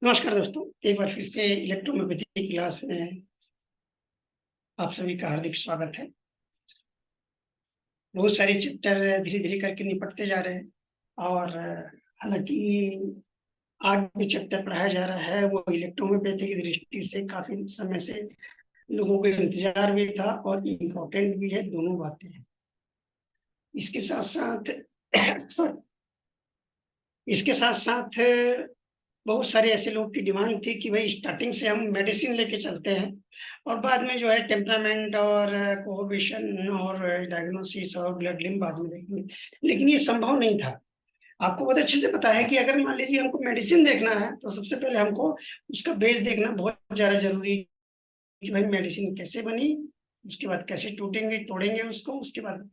नमस्कार दोस्तों, एक बार फिर से इलेक्ट्रोमोबिलिटी क्लास में आप सभी का हार्दिक स्वागत है। बहुत सारे चैप्टर धीरे धीरे करके निपटते जा रहे हैं और हालांकि आज जो चैप्टर पढ़ाया जा रहा है वो इलेक्ट्रोमोबिलिटी की दृष्टि से काफी समय से लोगों को इंतजार भी था और इम्पोर्टेंट भी है, दोनों बातें हैं। इसके साथ साथ sorry, इसके साथ साथ बहुत सारे ऐसे लोग की डिमांड थी कि भाई स्टार्टिंग से हम मेडिसिन लेके चलते हैं और बाद में जो है टेम्परामेंट और कोहबिशन और डायग्नोसिस और ब्लड लिंक बाद में देखेंगे। लेकिन ये संभव नहीं था। आपको बहुत अच्छे से पता है कि अगर मान लीजिए हमको मेडिसिन देखना है तो सबसे पहले हमको उसका बेस देखना बहुत ज्यादा जरूरी है कि भाई मेडिसिन कैसे बनी, उसके बाद कैसे टूटेंगे तोड़ेंगे उसको, उसके बाद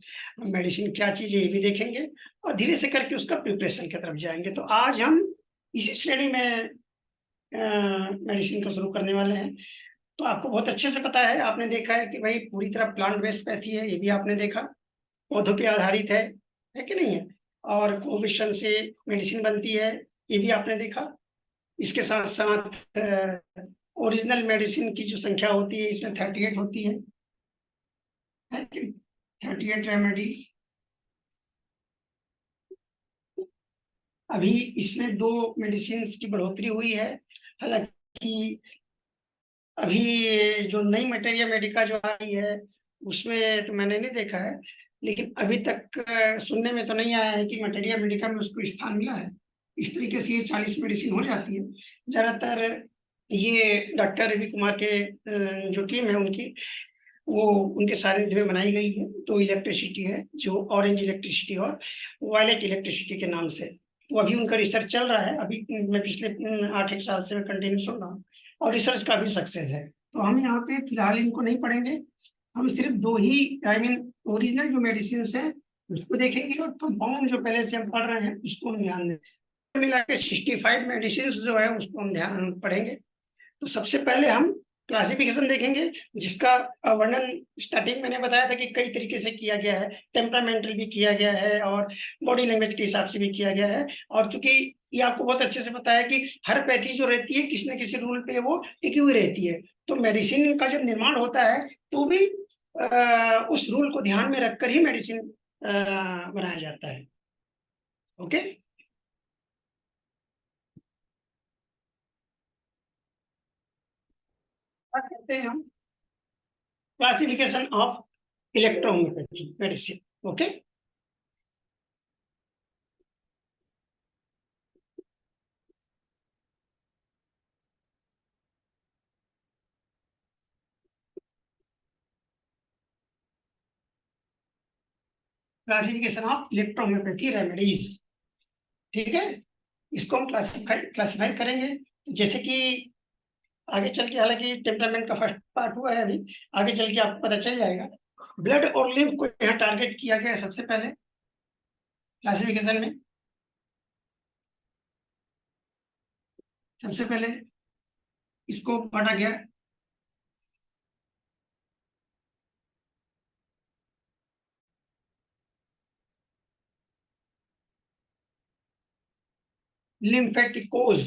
मेडिसिन क्या चीज है ये भी देखेंगे और धीरे से करके उसका प्रिपरेशन की तरफ जाएंगे। तो आज हम इसी श्रेणी में मेडिसिन को शुरू करने वाले हैं। तो आपको बहुत अच्छे से पता है, आपने देखा है कि भाई पूरी तरह प्लांट बेस्ड पैथी है, ये भी आपने देखा, पौधों पे आधारित है कि नहीं है। और कोविशन से मेडिसिन बनती है, ये भी आपने देखा। इसके साथ साथ ओरिजिनल मेडिसिन की जो संख्या होती है इसमें 38 होती है कि 38 रेमेडीज। अभी इसमें 2 मेडिसिन की बढ़ोतरी हुई है। हालांकि अभी जो नई मटेरिया मेडिका जो आई है उसमें तो मैंने नहीं देखा है, लेकिन अभी तक सुनने में तो नहीं आया है कि मटेरिया मेडिका में उसको स्थान मिला है। इस तरीके से ये 40 मेडिसिन हो जाती है ज्यादातर। ये डॉक्टर रवि कुमार के जो टीम है उनकी, वो उनके सानिध्य में बनाई गई है। तो इलेक्ट्रिसिटी है जो ऑरेंज इलेक्ट्रिसिटी और वायलेट इलेक्ट्रिसिटी के नाम से, वो अभी उनका रिसर्च चल रहा है। अभी मैं पिछले 8 एक साल से मैं कंटिन्यू सुन रहा हूँ और रिसर्च का भी सक्सेस है। तो हम यहाँ पे फिलहाल इनको नहीं पढ़ेंगे, हम सिर्फ 2 ही आई मीन ओरिजिनल जो मेडिसिन है उसको देखेंगे और कंपाउंड जो पहले से हम पढ़ रहे हैं उसको हम ध्यान दें। मिला के 65 मेडिसिन जो है उसको हम ध्यान पढ़ेंगे। तो सबसे पहले हम क्लासिफिकेशन देखेंगे, जिसका वर्णन स्टार्टिंग मैंने बताया था कि कई तरीके से किया गया है। टेम्परामेंटल भी किया गया है और बॉडी लैंग्वेज के हिसाब से भी किया गया है। और चूंकि ये आपको बहुत अच्छे से पता है कि हर पैथी जो रहती है किसी न किसी रूल पे वो टिकी हुई रहती है। तो मेडिसिन का जब निर्माण होता है तो भी उस रूल को ध्यान में रखकर ही मेडिसिन बनाया जाता है। ओके। बात करते हैं हम classification of electrohomeopathy medicine. Okay. Classification of electrohomeopathy remedies, ठीक है। इसको हम क्लासिफाई क्लासिफाई करेंगे जैसे कि आगे चल के, हालांकि टेम्परामेंट का फर्स्ट पार्ट हुआ है अभी, आगे चल के आपको पता चल जाएगा। ब्लड और लिम्फ को यहाँ टारगेट किया गया है सबसे पहले क्लासिफिकेशन में। सबसे पहले इसको बांटा गया लिम्फेटिकोज।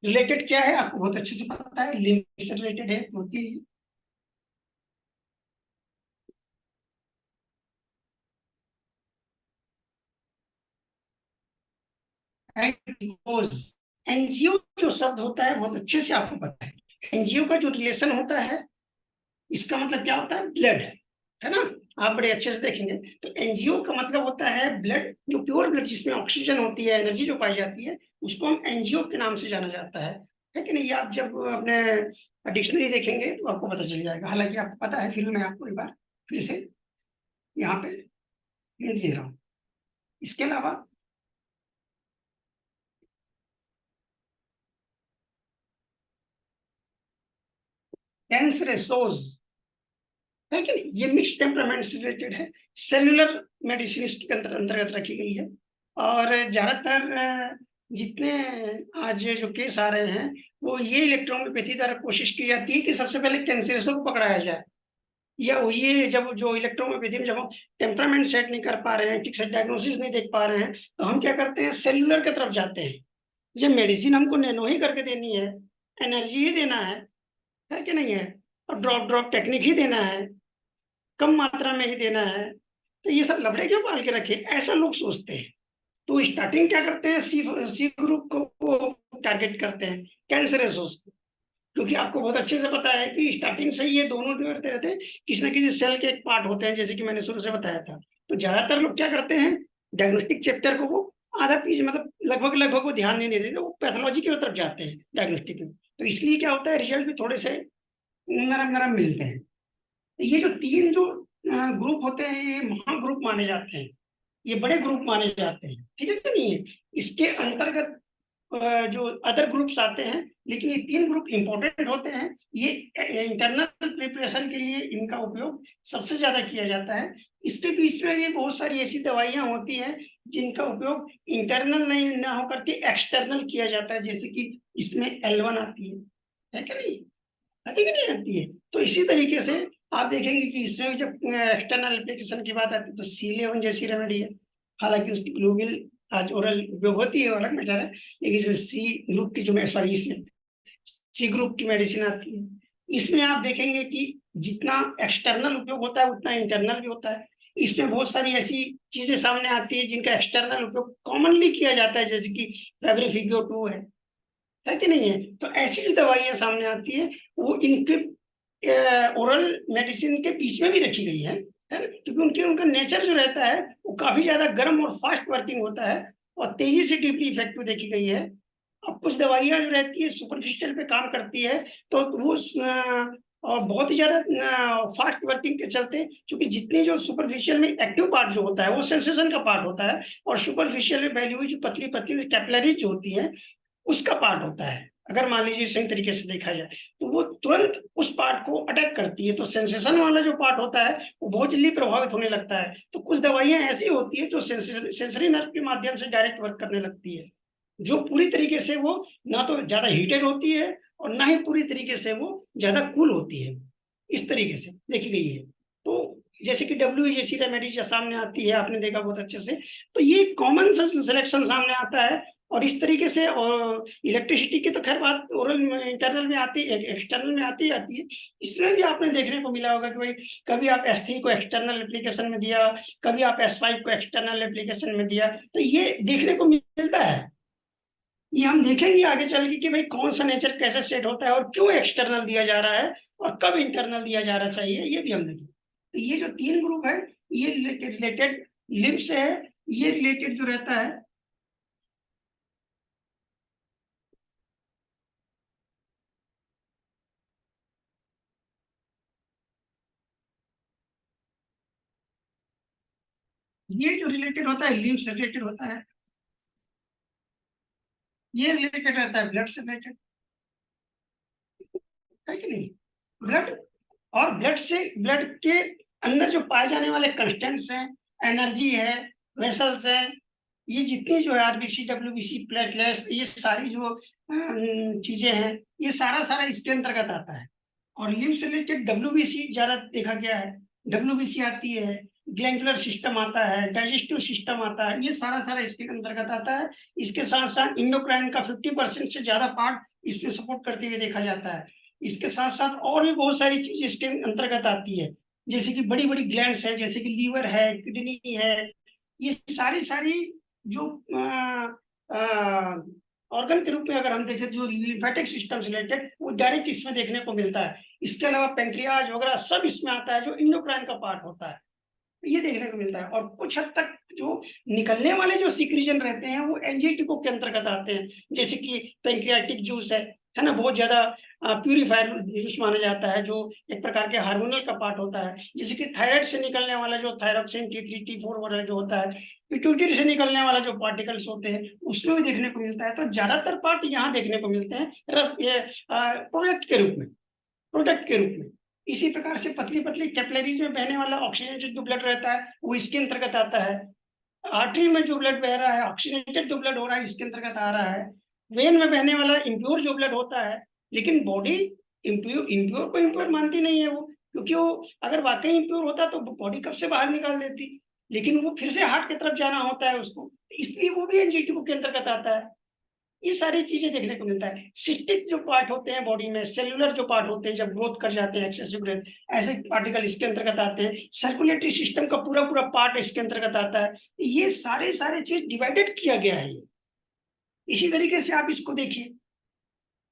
रिलेटेड क्या है आपको बहुत अच्छे से पता है, लिम्फ से रिलेटेड है, होती है। एनजीओ जो शब्द होता है बहुत अच्छे से आपको पता है। एनजीओ का जो रिलेशन होता है इसका मतलब क्या होता है, ब्लड, है ना। आप बड़े अच्छे से देखेंगे तो एनजीओ का मतलब होता है ब्लड, जो प्योर ब्लड जिसमें ऑक्सीजन होती है, एनर्जी जो पाई जाती है, उसको हम एनजीओ के नाम से जाना जाता है कि नहीं। ये आप जब अपने डिक्शनरी देखेंगे तो आपको पता चल जाएगा। हालांकि आपको पता है, फिर मैं आपको एक बार फिर से यहाँ पे हिंट दे रहा हूँ। इसके अलावा कैंसरेसोज, है कि नहीं, ये मिक्स टेम्परामेंट से रिलेटेड है, सेल्युलर मेडिसिन के अंतर्गत रखी गई है। और ज्यादातर जितने आज जो केस आ रहे हैं वो ये इलेक्ट्रोहोम्योपैथी द्वारा कोशिश की जाती है कि सबसे पहले कैंसरसों को पकड़ाया जाए। या ये जब जो इलेक्ट्रोहोम्योपैथी में जब हम टेम्परामेंट सेट नहीं कर पा रहे हैं, ठीक से डायग्नोसिस नहीं देख पा रहे हैं, तो हम क्या करते हैं, सेल्युलर की तरफ जाते हैं। जब मेडिसिन हमको नैनो ही करके देनी है, एनर्जी ही देना है कि नहीं है, और ड्रॉप ड्रॉप टेक्निक ही देना है, कम मात्रा में ही देना है, तो ये सब लफड़े क्यों पाल के रखे, ऐसा लोग सोचते हैं। तो स्टार्टिंग क्या करते हैं, सी सी ग्रुप को वो टारगेट करते हैं, कैंसरस को, क्योंकि आपको बहुत अच्छे से पता है कि स्टार्टिंग से ही ये दोनों जो करते रहते हैं, किसी न किसी सेल के एक पार्ट होते हैं, जैसे कि मैंने शुरू से बताया था। तो ज्यादातर लोग क्या करते हैं, डायग्नोस्टिक चैप्टर को वो आधा पीस, मतलब लगभग लगभग वो ध्यान नहीं देते, वो पैथोलॉजी की तरफ जाते हैं डायग्नोस्टिक में। तो इसलिए क्या होता है, रिजल्ट भी थोड़े से नरम नरम मिलते हैं। ये जो तीन जो ग्रुप होते हैं, ये महाग्रुप माने जाते हैं, ये बड़े ग्रुप माने जाते हैं, ठीक है कि नहीं है। इसके अंतर्गत जो अदर ग्रुप्स आते हैं, लेकिन ये तीन ग्रुप इंपॉर्टेंट होते हैं। ये इंटरनल प्रिपरेशन के लिए इनका उपयोग सबसे ज्यादा किया जाता है। इसके बीच में भी बहुत सारी ऐसी दवाइयां होती हैं जिनका उपयोग इंटरनल नहीं ना होकर के एक्सटर्नल किया जाता है, जैसे कि इसमें L1 आती है कि नहीं, आती कि नहीं आती है। तो इसी तरीके से आप देखेंगे कि इसमें भी जब एक्सटर्नल एप्लीकेशन की बात आती है तो C11 जैसी रेमेडी है, हालांकि उसकी ग्लोबल आज ओरल उपयोग होती है, अलग मैटर है, लेकिन इसमें सी ग्रुप की जो, सॉरी, इसमें सी ग्रुप की मेडिसिन आती है। इसमें आप देखेंगे कि जितना एक्सटर्नल उपयोग होता है उतना इंटरनल भी होता है। इसमें बहुत सारी ऐसी चीजें सामने आती है जिनका एक्सटर्नल उपयोग कॉमनली किया जाता है, जैसे कि फेब्रिफिगियो 2 है कि नहीं है। तो ऐसी जो दवाइयां सामने आती है वो इनके ओरल मेडिसिन के बीच में भी रखी गई है ना? क्योंकि उनके उनका नेचर जो रहता है वो काफी ज्यादा गर्म और फास्ट वर्किंग होता है और तेजी से डीपली इफेक्टिव देखी गई है। अब कुछ दवाइयां जो रहती है सुपरफिशियल पे काम करती है, तो वो और बहुत ही ज्यादा फास्ट वर्किंग के चलते, क्योंकि जितनी जो सुपरफिशियल में एक्टिव पार्ट जो होता है वो सेंसेशन का पार्ट होता है, और सुपरफिशियल में फैली हुई जो पतली पतली कैपिलरीज जो होती है उसका पार्ट होता है। अगर मान लीजिए सही तरीके से देखा जाए तो वो तुरंत उस पार्ट को अटैक करती है, तो सेंसेशन वाला जो पार्ट होता है वो बहुत जल्दी प्रभावित होने लगता है। तो कुछ दवाइयां ऐसी होती है जो सेंसरी नर्व के माध्यम से डायरेक्ट वर्क करने लगती है, जो पूरी तरीके से वो ना तो ज्यादा हीटेड होती है और ना ही पूरी तरीके से वो ज्यादा कूल होती है, इस तरीके से देखी गई है। तो जैसे कि डब्ल्यू जैसी रेमेडी जो सामने आती है, आपने देखा बहुत अच्छे से, तो ये कॉमन सिलेक्शन सामने आता है। और इस तरीके से, और इलेक्ट्रिसिटी की तो खैर बात ओरल इंटरनल में आती है, एक्सटर्नल में आती है। इसमें भी आपने देखने को मिला होगा कि भाई कभी आप S3 को एक्सटर्नल एप्लीकेशन में दिया, कभी आप S5 को एक्सटर्नल एप्लीकेशन में दिया, तो ये देखने को मिलता है। ये हम देखेंगे आगे चल के कि भाई कौन सा नेचर कैसे सेट होता है और क्यों एक्सटर्नल दिया जा रहा है और कब इंटरनल दिया जा रहा चाहिए, ये भी हम देखेंगे। तो ये जो तीन ग्रुप है, ये रिलेटेड लिम्फ से है, ये रिलेटेड जो रहता है, ये जो रिलेटेड होता है लिम्फ से रिलेटेड होता है, ये रिलेटेड रहता है ब्लड से रिलेटेड, है कि नहीं। ब्लड, और ब्लड से, ब्लड के अंदर जो पाए जाने वाले कंस्टेंट्स हैं, एनर्जी है, वेसल्स हैं, ये जितनी जो है आरबीसी, डब्ल्यूबीसी, प्लेटलेट्स, ये सारी जो चीजें हैं, ये सारा सारा इसके अंतर्गत आता है। और लिम्फ से रिलेटेड डब्ल्यूबीसी ज्यादा देखा गया है, डब्ल्यूबीसी आती है, ग्लैंडुलर सिस्टम आता है, डाइजेस्टिव सिस्टम आता है, ये सारा सारा इसके अंतर्गत आता है। इसके साथ साथ इंडोक्राइन का 50% से ज्यादा पार्ट इसमें सपोर्ट करते हुए देखा जाता है। इसके साथ साथ और भी बहुत सारी चीज इसके अंतर्गत आती है, जैसे कि बड़ी बड़ी ग्लैंड्स है, जैसे कि लीवर है, किडनी है, ये सारी सारी जो ऑर्गन के रूप में अगर हम देखें, जो लिम्फेटिक सिस्टम से रिलेटेड, वो डायरेक्ट इसमें देखने को मिलता है। इसके अलावा पेंक्रियाज वगैरह सब इसमें आता है, जो इंडोक्राइन का पार्ट होता है, ये देखने को मिलता है। और कुछ हद तक जो निकलने वाले जो सिक्रीजन रहते हैं वो एनजीटीको के अंतर्गत आते हैं, जैसे कि पेंक्रियाटिक जूस है ना, बहुत ज्यादा प्यूरिफायर जूस माना जाता है, जो एक प्रकार के हार्मोनल का पार्ट होता है। जैसे कि थायराइड से निकलने वाला जो थायरोक्सिन T3 T4 वगैरह जो होता है, पिट्यूटरी से निकलने वाला जो पार्टिकल्स होते हैं, उसमें भी देखने को मिलता है। तो ज्यादातर पार्ट यहाँ देखने को मिलते हैं रस, ये प्रोडक्ट के रूप में, प्रोडक्ट के रूप में। इसी प्रकार से पतली पतली कैपिलरीज में बहने वाला ऑक्सीजनेटेड जो ब्लड रहता है वो इसके अंतर्गत आता है। आर्टरी में जो ब्लड बह रहा है, ऑक्सीजनेटेड जो ब्लड हो रहा है, इसके अंतर्गत आ रहा है। वेन में बहने वाला इम्प्योर जो ब्लड होता है, लेकिन बॉडी इम्प्योर इम्प्योर को इम्प्योर मानती नहीं है वो, क्योंकि वो अगर वाकई इम्प्योर होता तो बॉडी कब से बाहर निकाल देती, लेकिन वो फिर से हार्ट की तरफ जाना होता है उसको, इसलिए वो भी एनजीटीओ के अंतर्गत आता है। ये सारी चीजें देखने को मिलता है। सिस्टिक जो पार्ट होते हैं बॉडी में, सेलुलर जो पार्ट होते हैं जब ग्रोथ कर जाते हैं, एक्सेसिव ग्रोथ, ऐसे पार्टिकल इसके अंतर्गत आते हैं। सर्कुलेटरी सिस्टम का पूरा पूरा पार्ट इसके अंतर्गत आता है। ये सारे सारे चीज डिवाइडेड किया गया है। इसी तरीके से आप इसको देखिए,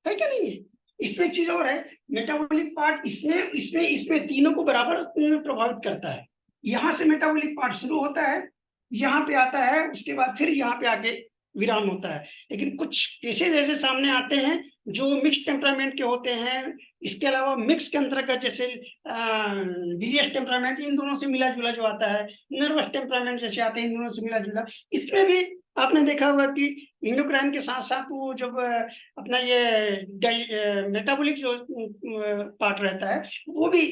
है क्या नहीं है। इसमें एक चीज और है, मेटाबॉलिक पार्ट इसमें इसमें इसमें तीनों को बराबर प्रभावित करता है। यहाँ से मेटाबॉलिक पार्ट शुरू होता है, यहाँ पे आता है, उसके बाद फिर यहाँ पे आके विराम होता है। लेकिन कुछ केसेस ऐसे सामने आते हैं जो मिक्स टेम्परामेंट के होते हैं। इसके अलावा मिक्स के अंतर्गत जैसे बिलियस टेम्परामेंट, इन दोनों से मिला जुला जो आता है, नर्वस टेम्परामेंट जैसे आते हैं, इन दोनों से मिला जुला। इसमें भी आपने देखा होगा कि इंडोक्राइन के साथ साथ वो जब अपना ये मेटाबॉलिक जो पार्ट रहता है वो भी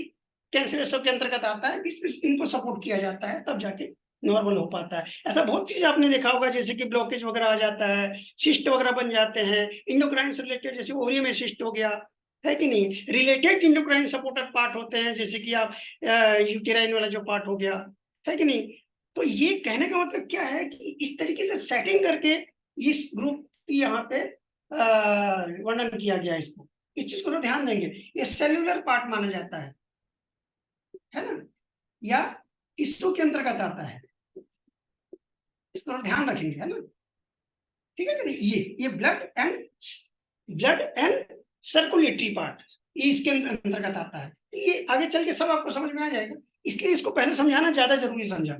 कैंसर के अंतर्गत आता है। इनको सपोर्ट किया जाता है, तब जाके नॉर्मल हो पाता है। ऐसा बहुत चीज आपने देखा होगा, जैसे कि ब्लॉकेज वगैरह आ जाता है, सिस्ट वगैरह बन जाते हैं इंडोक्राइन से रिलेटेड, जैसे ओवरी में सिस्ट हो गया, है कि नहीं। रिलेटेड इंडोक्राइन सपोर्टर पार्ट होते हैं, जैसे कि आप यूटेराइन वाला जो पार्ट हो गया, है कि नहीं। तो ये कहने का मतलब क्या है कि इस तरीके से सेटिंग करके इस ग्रुप की यहाँ पे वर्णन किया गया है। इसको, इस चीज को तो ध्यान देंगे, ये सेल्यूलर पार्ट माना जाता है ना, या टिश्यू के अंतर्गत आता है, इसको ध्यान रखेंगे, है ना। ठीक है कि नहीं। ये ब्लड एंड सर्कुलेटरी पार्ट, ये इसके अंतर्गत आता है। ये आगे चल के सब आपको समझ में आ जाएगा, इसलिए इसको पहले समझाना ज्यादा जरूरी समझा।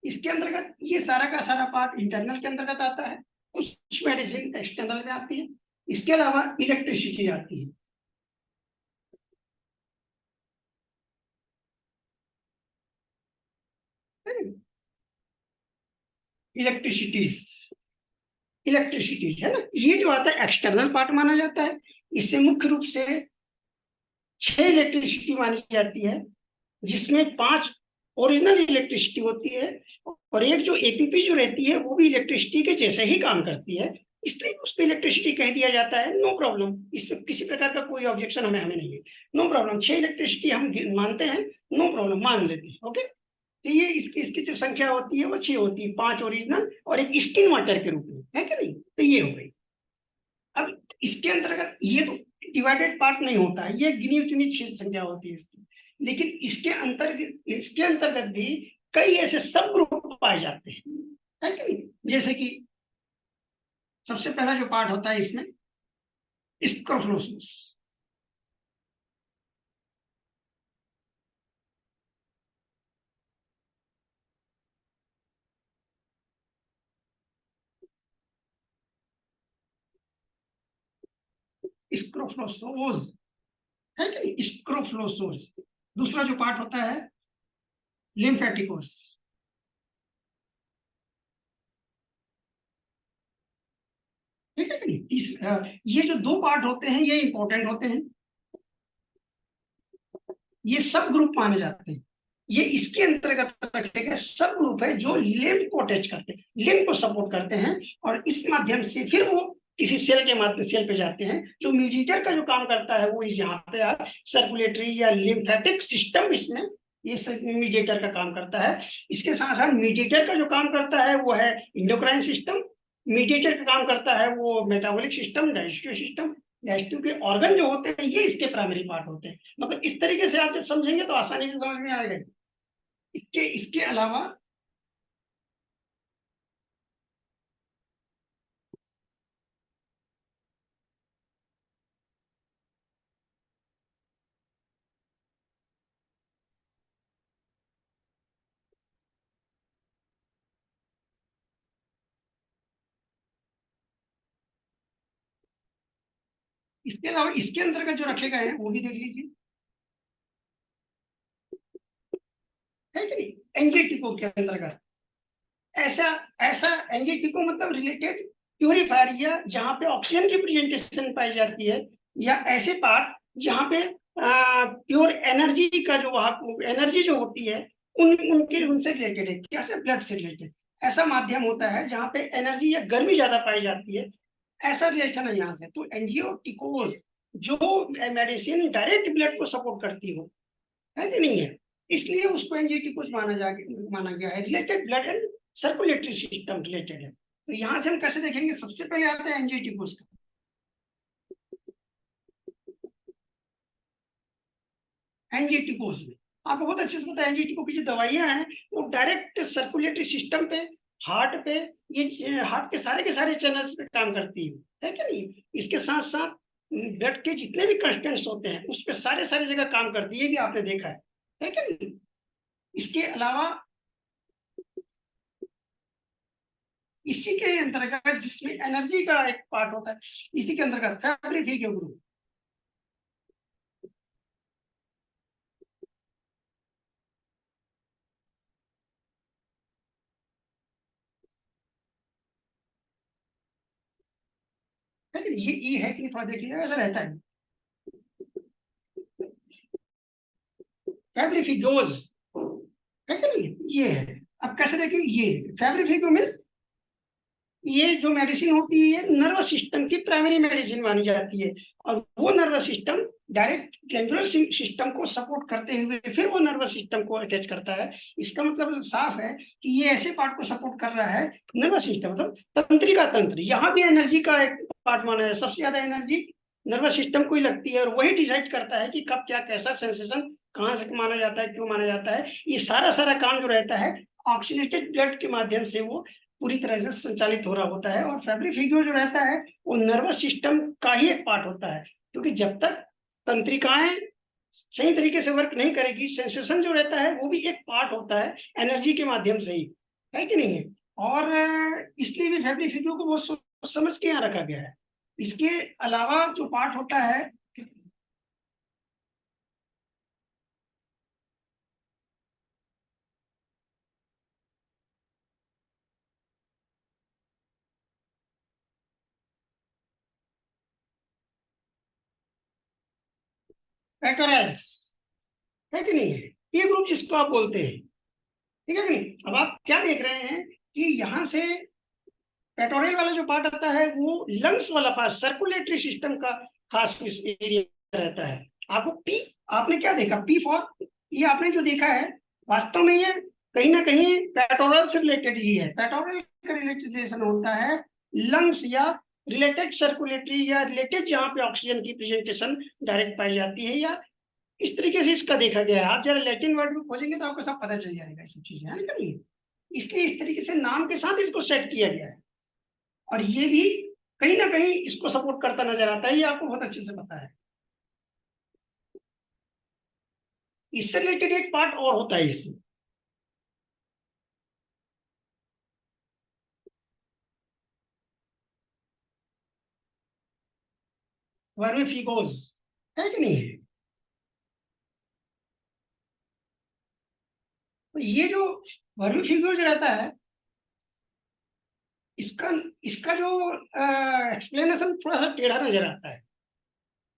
इसके अंतर्गत ये सारा का सारा पार्ट इंटरनल के अंतर्गत आता है, कुछ मेडिसिन एक्सटर्नल में आती है। इसके अलावा इलेक्ट्रिसिटी आती है, इलेक्ट्रिसिटीज इलेक्ट्रिसिटीज है ना। ये जो आता है एक्सटर्नल पार्ट माना जाता है। इससे मुख्य रूप से 6 इलेक्ट्रिसिटी मानी जाती है, जिसमें 5 ओरिजिनल इलेक्ट्रिसिटी होती है, और एक जो एपीपी जो रहती है वो भी इलेक्ट्रिसिटी के जैसे ही काम करती है, इसलिए उसको इलेक्ट्रिसिटी कह दिया जाता है। नो प्रॉब्लम, इससे किसी प्रकार का कोई ऑब्जेक्शन हमें नहीं है, नो प्रॉब्लम। 6 इलेक्ट्रिसिटी हम मानते हैं, नो प्रॉब्लम, मान लेते हैं, ओके। तो ये इसकी इसकी जो संख्या होती है वो 6 होती है, 5 ओरिजिनल और एक स्किन वाटर के रूप में, है कि नहीं। तो ये हो गई। अब इसके अंतर्गत ये तो डिवाइडेड पार्ट नहीं होता है, ये गिनी चुनी 6 संख्या होती है इसकी। लेकिन इसके अंतर्गत भी कई ऐसे सब ग्रुप पाए जाते हैं, है कि नहीं। जैसे कि सबसे पहला जो पार्ट होता है इसमें स्क्रोफलोसस, स्क्रोफलोसोस, है कि नहीं, स्क्रोफलोसोस। दूसरा जो पार्ट होता है लिम्फेटिकोस, ठीक है कि नहीं। ये जो 2 पार्ट होते हैं ये इंपॉर्टेंट होते हैं, ये सब ग्रुप माने जाते हैं। ये इसके अंतर्गत रखे गए सब ग्रुप है जो लिम्फ को अटैच करते हैं, लिम्फ को सपोर्ट करते हैं, और इस माध्यम से फिर वो किसी सेल के माध्यम सेल पे जाते हैं। जो मीडिएटर का जो काम करता है वो इस यहाँ पे सर्कुलेटरी या लिम्फेटिक सिस्टम, इसमें ये मीडिएटर का काम करता है। इसके साथ साथ मीडिएटर का जो काम करता है वो है इंडोक्राइन सिस्टम, मीडिएटर का काम करता है वो metabolic system, digestive system. Digestive के ऑर्गन जो होते हैं ये इसके प्राइमरी पार्ट होते हैं। मतलब इस तरीके से आप जब समझेंगे तो आसानी से समझ में आएगा। इसके इसके अलावा इसके अंतर्गत जो रखे गए हैं वो भी देख लीजिए, है कि नहीं। एंजियोटिको के अंतर्गत ऐसा ऐसा एंजियोटिको मतलब रिलेटेड प्यूरिफायर, या जहाँ पे ऑक्सीजन की प्रेजेंटेशन पाई जाती है, या ऐसे पार्ट जहाँ पे प्योर एनर्जी का जो वहाँ एनर्जी जो होती है उनके उनसे रिलेटेड है, क्या से ब्लड से रिलेटेड ऐसा माध्यम होता है जहाँ पे एनर्जी या गर्मी ज्यादा पाई जाती है, ऐसा रिलेशन है यहाँ से। तो एंजियोटिकोज जो मेडिसिन डायरेक्ट ब्लड को सपोर्ट करती हो, है कि नहीं है, इसलिए उसको एंजियोटिकोज माना गया है। Related blood and circulatory system related है। तो यहाँ से हम कैसे देखेंगे, सबसे पहले आता है एंजियोटेक्टिक का। एंजियोटेक्टिकोस में आपको बहुत अच्छे से पता है, एंजियोटेक्टिको की जो दवाइयां हैं वो डायरेक्ट सर्कुलेटरी सिस्टम पे, हार्ट पे, ये हार्ट के सारे चैनल्स पे काम करती है कि नहीं। इसके साथ साथ ब्लड के जितने भी कंस्टेंट्स होते हैं उस पे सारे सारे जगह काम करती है, ये भी आपने देखा है कि नहीं। इसके अलावा इसी के अंतर्गत जिसमें एनर्जी का एक पार्ट होता है, इसी के अंतर्गत फैब्रिक ग्रुप। है कि नहीं, ये है कि नहीं, थोड़ा देख लीजिए, ऐसा रहता है फैब्रिफिकोज, है कि नहीं, ये है। अब कैसे देखें, ये फैब्रिफिको मीन्स ये जो मेडिसिन होती है नर्वस सिस्टम की प्राइमरी मेडिसिन मानी जाती है, और वो nervous system direct glandular system को सपोर्ट करते हुए फिर वो नर्वस सिस्टम को अटैच करता है। इसका मतलब साफ है कि ये ऐसे पार्ट को सपोर्ट कर रहा है, नर्वस सिस्टम मतलब तंत्रिका तंत्र, यहाँ भी एनर्जी का एक पार्ट माना है। सबसे ज्यादा एनर्जी नर्वस सिस्टम को ही लगती है, और वही डिसाइड करता है कि कब क्या कैसा सेंसेशन कहाँ से माना जाता है, क्यों माना जाता है। ये सारा सारा काम जो रहता है ऑक्सीनेटेड ब्लड के माध्यम से वो पूरी तरह से संचालित हो रहा होता है। और फैब्रिफिजियो जो रहता है वो नर्वस सिस्टम का ही एक पार्ट होता है, क्योंकि जब तक तंत्रिकाएं सही तरीके से वर्क नहीं करेगी, सेंसेशन जो रहता है वो भी एक पार्ट होता है एनर्जी के माध्यम से ही, है कि नहीं है। और इसलिए भी फैब्रिफिजियो को बहुत सोच समझ के यहाँ रखा गया है। इसके अलावा जो पार्ट होता है पेटोराइड्स, है कि नहीं है, ये ग्रुप जिसको आप बोलते हैं, ठीक है कि नहीं। अब आप क्या देख रहे हैं कि यहाँ से पेटोरियल वाला जो पार्ट आता है वो लंग्स वाला पार्ट, सर्कुलेटरी सिस्टम का खास एरिया रहता है। आपको पी, आपने क्या देखा, पी फॉर, ये आपने जो देखा है वास्तव में ये कहीं ना कहीं पेटोरल से रिलेटेड ही है। पेटोरल का रिलेटेड होता है लंग्स या रिलेटेड सर्कुलेटरी या रिलेटेड जहाँ पे ऑक्सीजन की प्रेजेंटेशन डायरेक्ट पाई जाती है, या इस तरीके से इसका देखा गया है। आप जरा लैटिन वर्ड में खोजेंगे तो आपको सब पता चल जाएगा, ये सब चीजें है ना, नहीं। इसलिए इस तरीके से नाम के साथ इसको सेट किया गया है, और ये भी कहीं ना कहीं इसको सपोर्ट करता नजर आता है, ये आपको बहुत अच्छे से पता है। इससे रिलेटेड एक पार्ट और होता है इससे, वर्मिफिगोज, है कि नहीं है। तो ये जो वर्मिफिगोज रहता है, इसका इसका जो एक्सप्लेनेशन थोड़ा सा टेढ़ा नजर आता है।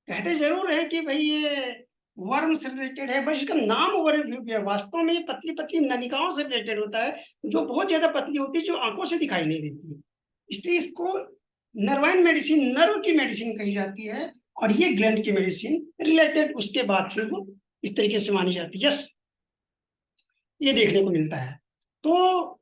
कहते जरूर है कि भाई ये वर्म से रिलेटेड है, बस इसका नाम वर्मिफ्यूग है, वास्तव में ये पतली पतली नलिकाओं से रिलेटेड होता है, जो बहुत ज्यादा पतली होती है, जो आंखों से दिखाई नहीं देती है। इसलिए इसको नर्वाइन मेडिसिन, नर्व की मेडिसिन कही जाती है, और ये ग्लैंड की मेडिसिन रिलेटेड उसके बाद फिर वो इस तरीके से मानी जाती है। यस, ये देखने को मिलता है। तो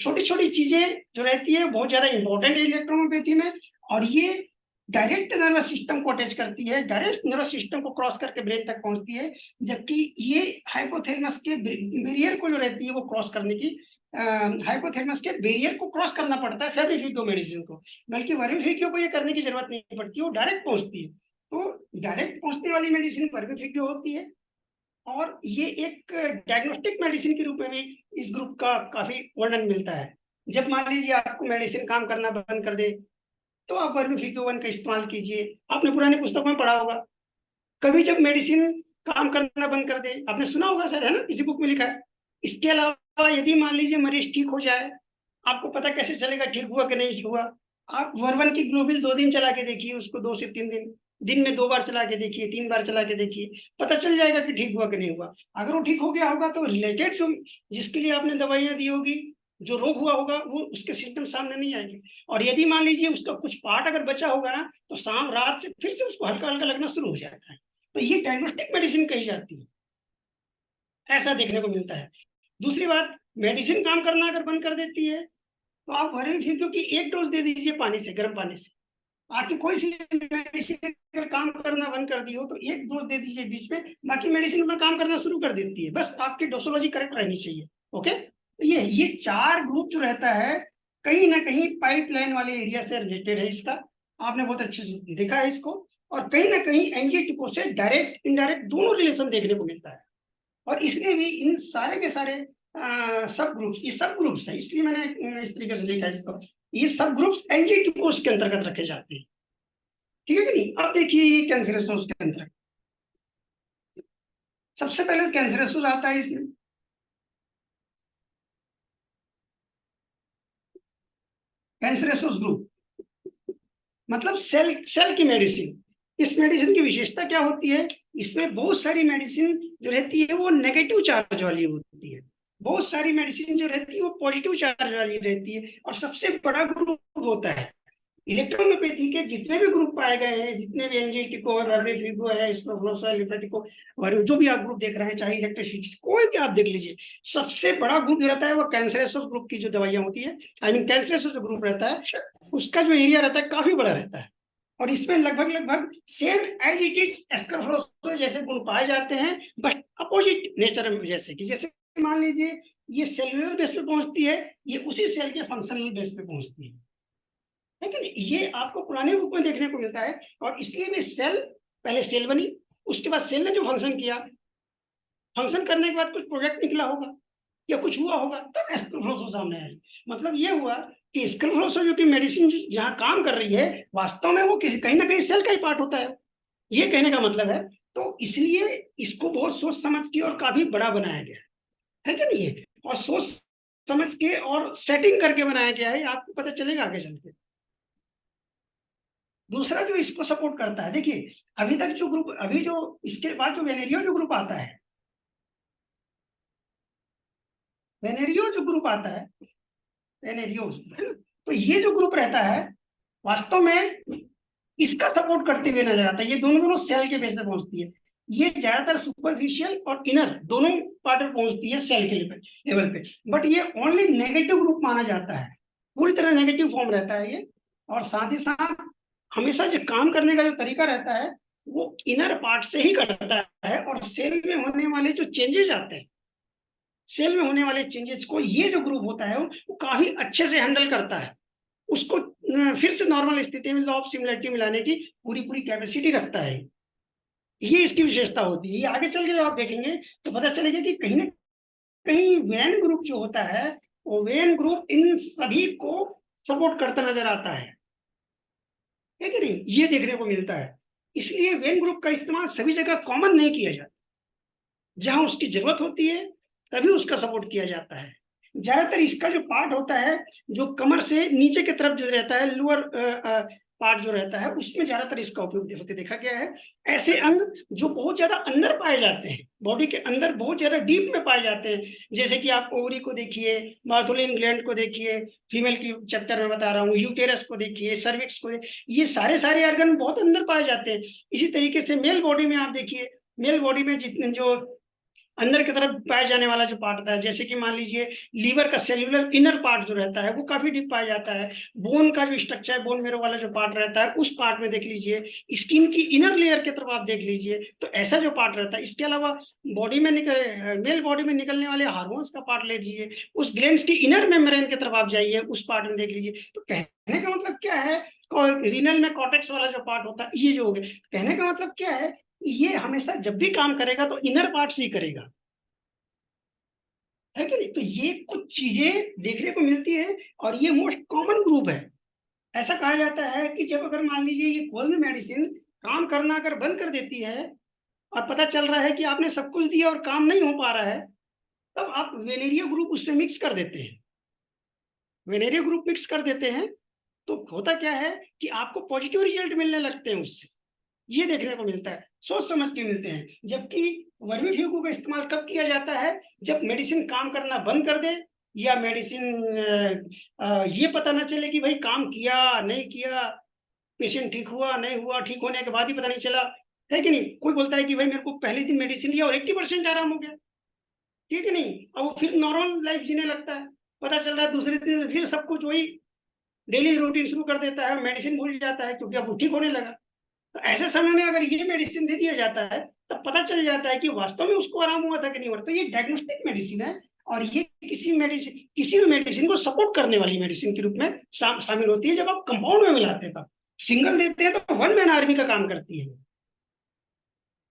छोटी छोटी चीजें जो रहती है बहुत ज्यादा इंपॉर्टेंट है इलेक्ट्रोहोम्योपैथी में, और ये डायरेक्ट नर्वस सिस्टम को अटैच करती है, डायरेक्ट नर्वस सिस्टम को क्रॉस करके ब्रेन तक पहुंचती है। जबकि ये हाइपोथैलेमस के बैरियर को जो रहती है वो क्रॉस करने की, हाइपोथैलेमस के बैरियर को क्रॉस करना पड़ता है फैब्रिफिको मेडिसिन को, बल्कि वर्मिफिको को ये करने की जरूरत नहीं पड़ती, वो डायरेक्ट पहुंचती है। तो डायरेक्ट पहुंचने वाली मेडिसिन वर्मिफिको होती है, और ये एक डायग्नोस्टिक मेडिसिन के रूप में भी इस ग्रुप का काफी वर्णन मिलता है। जब मान लीजिए आपको मेडिसिन काम करना बंद कर दे, तो आप वर्मिफिक्यूवन का इस्तेमाल कीजिए। आपने पुरानी पुस्तकों में पढ़ा होगा, कभी जब मेडिसिन काम करना बंद कर दे, आपने सुना होगा शायद, है ना, किसी बुक में लिखा है। इसके अलावा यदि मान लीजिए मरीज ठीक हो जाए, आपको पता कैसे चलेगा ठीक हुआ कि नहीं हुआ। आप वर्बन की ग्लोबिल 2 दिन चला के देखिए, उसको 2 से 3 दिन, दिन में 2 बार चला के देखिए, 3 बार चला के देखिए, पता चल जाएगा कि ठीक हुआ कि नहीं हुआ। अगर वो ठीक हो गया होगा तो रिलेटेड जो जिसके लिए आपने दवाइयां दी होगी, जो रोग हुआ होगा, वो उसके सिस्टम सामने नहीं आएंगे। और यदि मान लीजिए उसका कुछ पार्ट अगर बचा होगा ना, तो शाम रात से फिर से उसको हल्का हल्का लगना शुरू हो जाता है। तो ये डायग्नोस्टिक मेडिसिन कही जाती है, ऐसा देखने को मिलता है। दूसरी बात, मेडिसिन काम करना अगर बंद कर देती है तो आप वर्मीफ्यूगो की एक डोज दे दीजिए पानी से, गर्म पानी से। आपकी कोई सी मेडिसिन अगर काम करना बंद कर दी हो तो एक डोज दे दीजिए बीच में, बाकी मेडिसिन पर काम करना शुरू कर देती है। बस आपकी डोसोलॉजी करेक्ट रहनी चाहिए। ओके, ये 4 ग्रुप जो रहता है कहीं ना कहीं पाइपलाइन वाले एरिया से रिलेटेड है इसका। आपने बहुत अच्छे से देखा है इसको। और कहीं ना कहीं एंजियोटिको से डायरेक्ट इनडायरेक्ट दोनों रिलेशन देखने को मिलता है। और इसलिए भी इन सारे के सारे सब ग्रुप्स, ये सब ग्रुप्स है, इसलिए मैंने इस तरीके से लिखा है इसको। ये सब ग्रुप्स एंजियोटिकोस के अंतर्गत रखे जाते हैं। ठीक है कि नहीं? अब देखिए ये कैंसरेसोस के अंतर्गत सबसे पहले कैंसरेसोस आता है इसमें। कैंसरेसोस ग्रुप मतलब सेल सेल की मेडिसिन। इस मेडिसिन की विशेषता क्या होती है? इसमें बहुत सारी मेडिसिन जो रहती है वो नेगेटिव चार्ज वाली होती है, बहुत सारी मेडिसिन जो रहती है वो पॉजिटिव चार्ज वाली रहती है। और सबसे बड़ा ग्रुप होता है इलेक्ट्रोहोम्योपैथी के जितने भी ग्रुप पाए गए हैं, जितने भी एंजियोटिको है, वर्मीफ्यूगो है, स्टोफ्लोसा है, लिम्फेटिको, जो भी आप ग्रुप देख रहे हैं, चाहे इलेक्ट्रोसिटी कोई भी आप देख लीजिए, सबसे बड़ा ग्रुप जो रहता है वो कैंसरेसोस ग्रुप की जो दवाइयां होती है, आई मीन कैंसरेसोस जो ग्रुप रहता है उसका जो एरिया रहता है काफी बड़ा रहता है। और इसमें लगभग लगभग सेम एज इट इज एस्करफ्लोसा जैसे गुण पाए जाते हैं, बट अपोजिट नेचर में। जैसे कि जैसे मान लीजिए ये सेलुलर बेस पे पहुंचती है, ये उसी सेल के फंक्शनल बेस पे पहुंचती है। लेकिन ये आपको पुराने बुक में देखने को मिलता है। और इसलिए भी सेल, पहले सेल बनी, उसके बाद सेल ने जो फंक्शन किया, फंक्शन करने के बाद कुछ प्रोडक्ट निकला होगा या कुछ हुआ होगा, तब एस्क्रोफ्लोसो सामने आई। मतलब ये हुआ कि एस्क्रोफ्लोसो जो कि मेडिसिन जहाँ काम कर रही है, वास्तव में वो किसी कहीं ना कहीं सेल का ही पार्ट होता है, ये कहने का मतलब है। तो इसलिए इसको बहुत सोच समझ के और काफी बड़ा बनाया गया है कि नहीं है? और सोच समझ के और सेटिंग करके बनाया गया है, आपको पता चलेगा आगे चल के। दूसरा जो इसको सपोर्ट करता है, देखिए अभी तक जो ग्रुप, अभी जो इसके बाद जो वेनेरियो जो ग्रुप आता है, वेनेरियो जो ग्रुप आता है, वेनेरियो है ना, तो ये जो ग्रुप रहता है वास्तव में इसका सपोर्ट करते हुए नजर आता है। ये दोनों दोनों सेल के बेस पे पहुंचती है। ये ज्यादातर सुपरफिशियल और इनर दोनों पार्ट में पहुंचती है सेल के लेवल पे। बट ये ओनली नेगेटिव ग्रुप माना जाता है, पूरी तरह नेगेटिव फॉर्म रहता है ये। और साथ ही साथ हमेशा जो काम करने का जो तरीका रहता है वो इनर पार्ट से ही करता है। और सेल में होने वाले जो चेंजेस आते हैं, सेल में होने वाले चेंजेस को ये जो ग्रुप होता है वो काफी अच्छे से हैंडल करता है। उसको फिर से नॉर्मल स्थिति में लॉ ऑफ सिमिलरिटी मिलाने की पूरी पूरी कैपेसिटी रखता है। ये इसकी विशेषता होती है। ये आगे चल के आप देखेंगे तो पता चलेगा कि कहीं ना कहीं वेन ग्रुप जो होता है वो वेन ग्रुप इन सभी को सपोर्ट करता नजर आता है कि नहीं? ये देखने को मिलता है। इसलिए वेन ग्रुप का इस्तेमाल सभी जगह कॉमन नहीं किया जाता, जहां उसकी जरूरत होती है तभी उसका सपोर्ट किया जाता है। ज्यादातर इसका जो पार्ट होता है जो कमर से नीचे की तरफ जो रहता है, लोअर पार्ट जो रहता है, उसमें ज्यादातर इसका उपयोग होते देखा गया है। ऐसे अंग जो बहुत ज्यादा अंदर पाए जाते हैं, बॉडी के अंदर बहुत ज्यादा डीप में पाए जाते हैं, जैसे कि आप ओवरी को देखिए, बार्थोलिन ग्लैंड को देखिए, फीमेल की चैप्टर में बता रहा हूँ, यूटेरस को देखिए, सर्विक्स को देखिए, ये सारे सारे ऑर्गन बहुत अंदर पाए जाते हैं। इसी तरीके से मेल बॉडी में आप देखिए, मेल बॉडी में जितने जो अंदर की तरफ पाया जाने वाला जो पार्ट होता है, जैसे कि मान लीजिए लीवर का सेल्यूलर इनर पार्ट जो रहता है वो काफी डीप पाया जाता है। बोन का जो स्ट्रक्चर है, बोन मेरो वाला जो पार्ट रहता है उस पार्ट में देख लीजिए, स्किन की इनर लेयर की तरफ आप देख लीजिए, तो ऐसा जो पार्ट रहता है। इसके अलावा बॉडी में मेल बॉडी में निकलने वाले हार्मोन्स का पार्ट ले लीजिए, उस ग्लैंड्स की इनर मेम्ब्रेन की तरफ आप जाइए, उस पार्ट में देख लीजिए। तो कहने का मतलब क्या है, रीनल में कॉर्टेक्स वाला जो पार्ट होता है, ये जो हो गया, कहने का मतलब क्या है, ये हमेशा जब भी काम करेगा तो इनर पार्ट से ही करेगा, है कि नहीं? तो ये कुछ चीजें देखने को मिलती है और ये मोस्ट कॉमन ग्रुप है। ऐसा कहा जाता है कि जब अगर मान लीजिए ये कोई भी मेडिसिन काम करना अगर बंद कर देती है और पता चल रहा है कि आपने सब कुछ दिया और काम नहीं हो पा रहा है, तब आप वेनेरियो ग्रुप उससे मिक्स कर देते हैं। वेनेरियो ग्रुप मिक्स कर देते हैं तो होता क्या है कि आपको पॉजिटिव रिजल्ट मिलने लगते हैं उससे। ये देखने को मिलता है, सोच समझ के मिलते हैं। जबकि वर्मीफ्यूगो का इस्तेमाल कब किया जाता है? जब मेडिसिन काम करना बंद कर दे, या मेडिसिन ये पता ना चले कि भाई काम किया नहीं किया, पेशेंट ठीक हुआ नहीं हुआ, ठीक होने के बाद ही पता नहीं चला, है कि नहीं? कोई बोलता है कि भाई मेरे को पहले दिन मेडिसिन लिया और 80% आराम हो गया, ठीक है नहीं, अब वो फिर नॉर्मल लाइफ जीने लगता है। पता चल रहा है दूसरे दिन फिर सब कुछ वही डेली रूटीन शुरू कर देता है, मेडिसिन भूल जाता है क्योंकि अब वो ठीक होने लगा। तो ऐसे समय में अगर ये मेडिसिन दे दिया जाता है तब पता चल जाता है कि वास्तव में उसको आराम हुआ था कि नहीं हुआ। तो ये डायग्नोस्टिक मेडिसिन है, और ये किसी भी मेडिसिन को सपोर्ट करने वाली मेडिसिन के रूप में शामिल होती है। जब आप कंपाउंड में मिलाते हैं तब, सिंगल देते हैं तो वन मैन आर्मी का काम करती है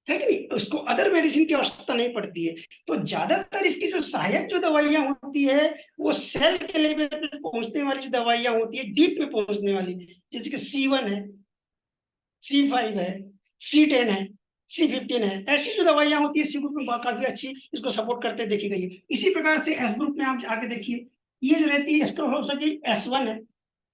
कि नहीं, उसको अदर मेडिसिन की आवश्यकता नहीं पड़ती है। तो ज्यादातर इसकी जो सहायक जो दवाइयां होती है वो सेल के लेवल पे पहुंचने वाली जो दवाइयां होती है, डीप में पहुंचने वाली, जैसे कि C1 है, C5 है, C10 है, C15 है, ऐसी जो दवाइयां होती है सी ग्रुप में काफी अच्छी इसको सपोर्ट करते देखी गई है। इसी प्रकार से एस ग्रुप में आप आगे देखिए, ये जो रहती है एस्ट्रोहोसकी S1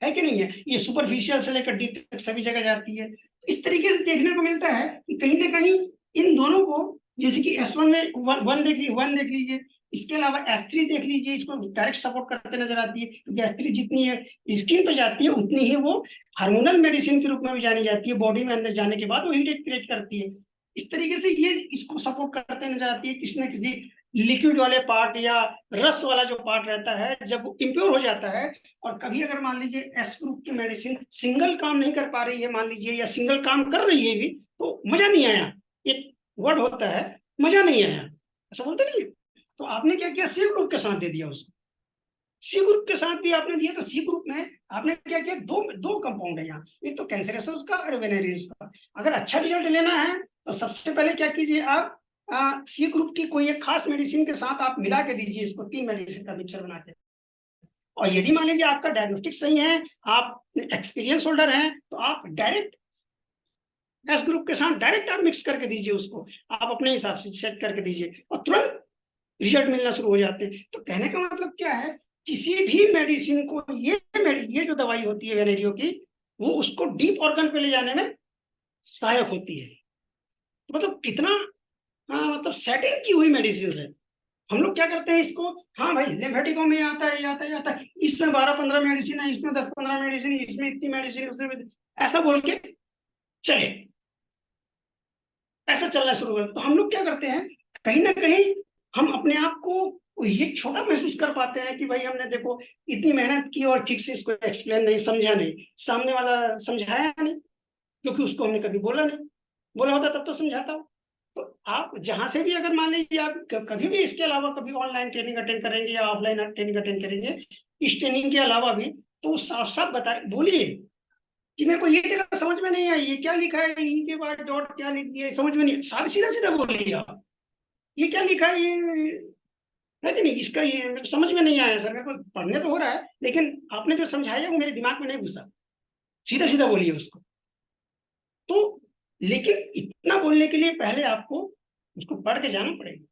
है कि नहीं है, ये सुपरफिशियल से लेकर डीप तक सभी जगह जाती है। इस तरीके से देखने को मिलता है कि कहीं ना कहीं इन दोनों को, जैसे कि S1 में वन देख लीजिए, इसके अलावा S3 देख लीजिए, इसको डायरेक्ट सपोर्ट करते नजर आती है, क्योंकि S3 जितनी है स्किन पे जाती है उतनी ही वो हार्मोनल मेडिसिन के रूप में भी जानी जाती है, बॉडी में अंदर जाने के बाद वो हीट क्रिएट करती है। इस तरीके से ये इसको सपोर्ट करते नजर आती है। किसी न किसी लिक्विड वाले पार्ट या रस वाला जो पार्ट रहता है, जब वो इम्प्योर हो जाता है, और कभी अगर मान लीजिए एस ग्रुप की मेडिसिन सिंगल काम नहीं कर पा रही है मान लीजिए, या सिंगल काम कर रही है भी, तो मजा नहीं आया, एक वर्ड होता है, मजा नहीं आया, ऐसा बोलते नहीं। तो आपने क्या किया, सी ग्रुप के साथ दे दिया उसको। सी ग्रुप के साथ भी आपने दिया, तो सी ग्रुप में आपने क्या किया, दो दो कंपाउंड है यहाँ, एक तो कैंसरेसोस का और वेनेरियोस का। अगर अच्छा रिजल्ट लेना है तो सबसे पहले क्या कीजिए आप, सी ग्रुप की कोई एक खास मेडिसिन के साथ आप मिला के दीजिए इसको, 3 मेडिसिन का मिक्सर बना के। और यदि मान लीजिए आपका डायग्नोस्टिक सही है, आप एक्सपीरियंस होल्डर हैं, तो आप डायरेक्ट एस ग्रुप के साथ डायरेक्ट आप मिक्स करके दीजिए उसको, आप अपने हिसाब से सेट करके दीजिए और तुरंत रिजल्ट मिलना शुरू हो जाते हैं। तो कहने का मतलब क्या है, किसी भी मेडिसिन को ये जो दवाई होती है वेनेरियो की, वो उसको डीप ऑर्गन पे ले जाने में सहायक होती है। तो मतलब कितना, मतलब सेटिंग की हुई मेडिसिन है। हम लोग क्या करते हैं इसको, हाँ भाई लिम्फेटिको में आता है, आता है, आता है, इसमें 12-15 मेडिसिन है, इसमें 10-15 मेडिसिन है, इसमें इतनी मेडिसिन है, उसमें ऐसा बोल के चले, ऐसा चलना शुरू कर। तो हम लोग क्या करते हैं, कहीं ना कहीं हम अपने आप को ये छोटा महसूस कर पाते हैं कि भाई हमने देखो इतनी मेहनत की और ठीक से इसको एक्सप्लेन नहीं समझा, नहीं सामने वाला समझाया नहीं, क्योंकि उसको हमने कभी बोला नहीं, बोला होता तब तो समझाता हूँ। तो आप जहां से भी अगर मान लीजिए आप कभी भी इसके अलावा कभी ऑनलाइन ट्रेनिंग अटेंड करेंगे या ऑफलाइन ट्रेनिंग अटेंड करेंगे, इस ट्रेनिंग के अलावा भी, तो साफ साफ बताए बोलिए कि मेरे को ये जगह समझ में नहीं आई, ये क्या लिखा है, इनके बाद डॉट क्या लिख दिया है, समझ में नहीं, सारी सीधा सीधा बोलिए आप, ये क्या लिखा है, ये है कि नहीं, इसका ये मेरे को समझ में नहीं आया सर, मेरे को पढ़ने तो हो रहा है लेकिन आपने जो समझाया वो मेरे दिमाग में नहीं घुसा, सीधा सीधा बोलिए उसको। तो लेकिन इतना बोलने के लिए पहले आपको उसको पढ़ के जाना पड़ेगा,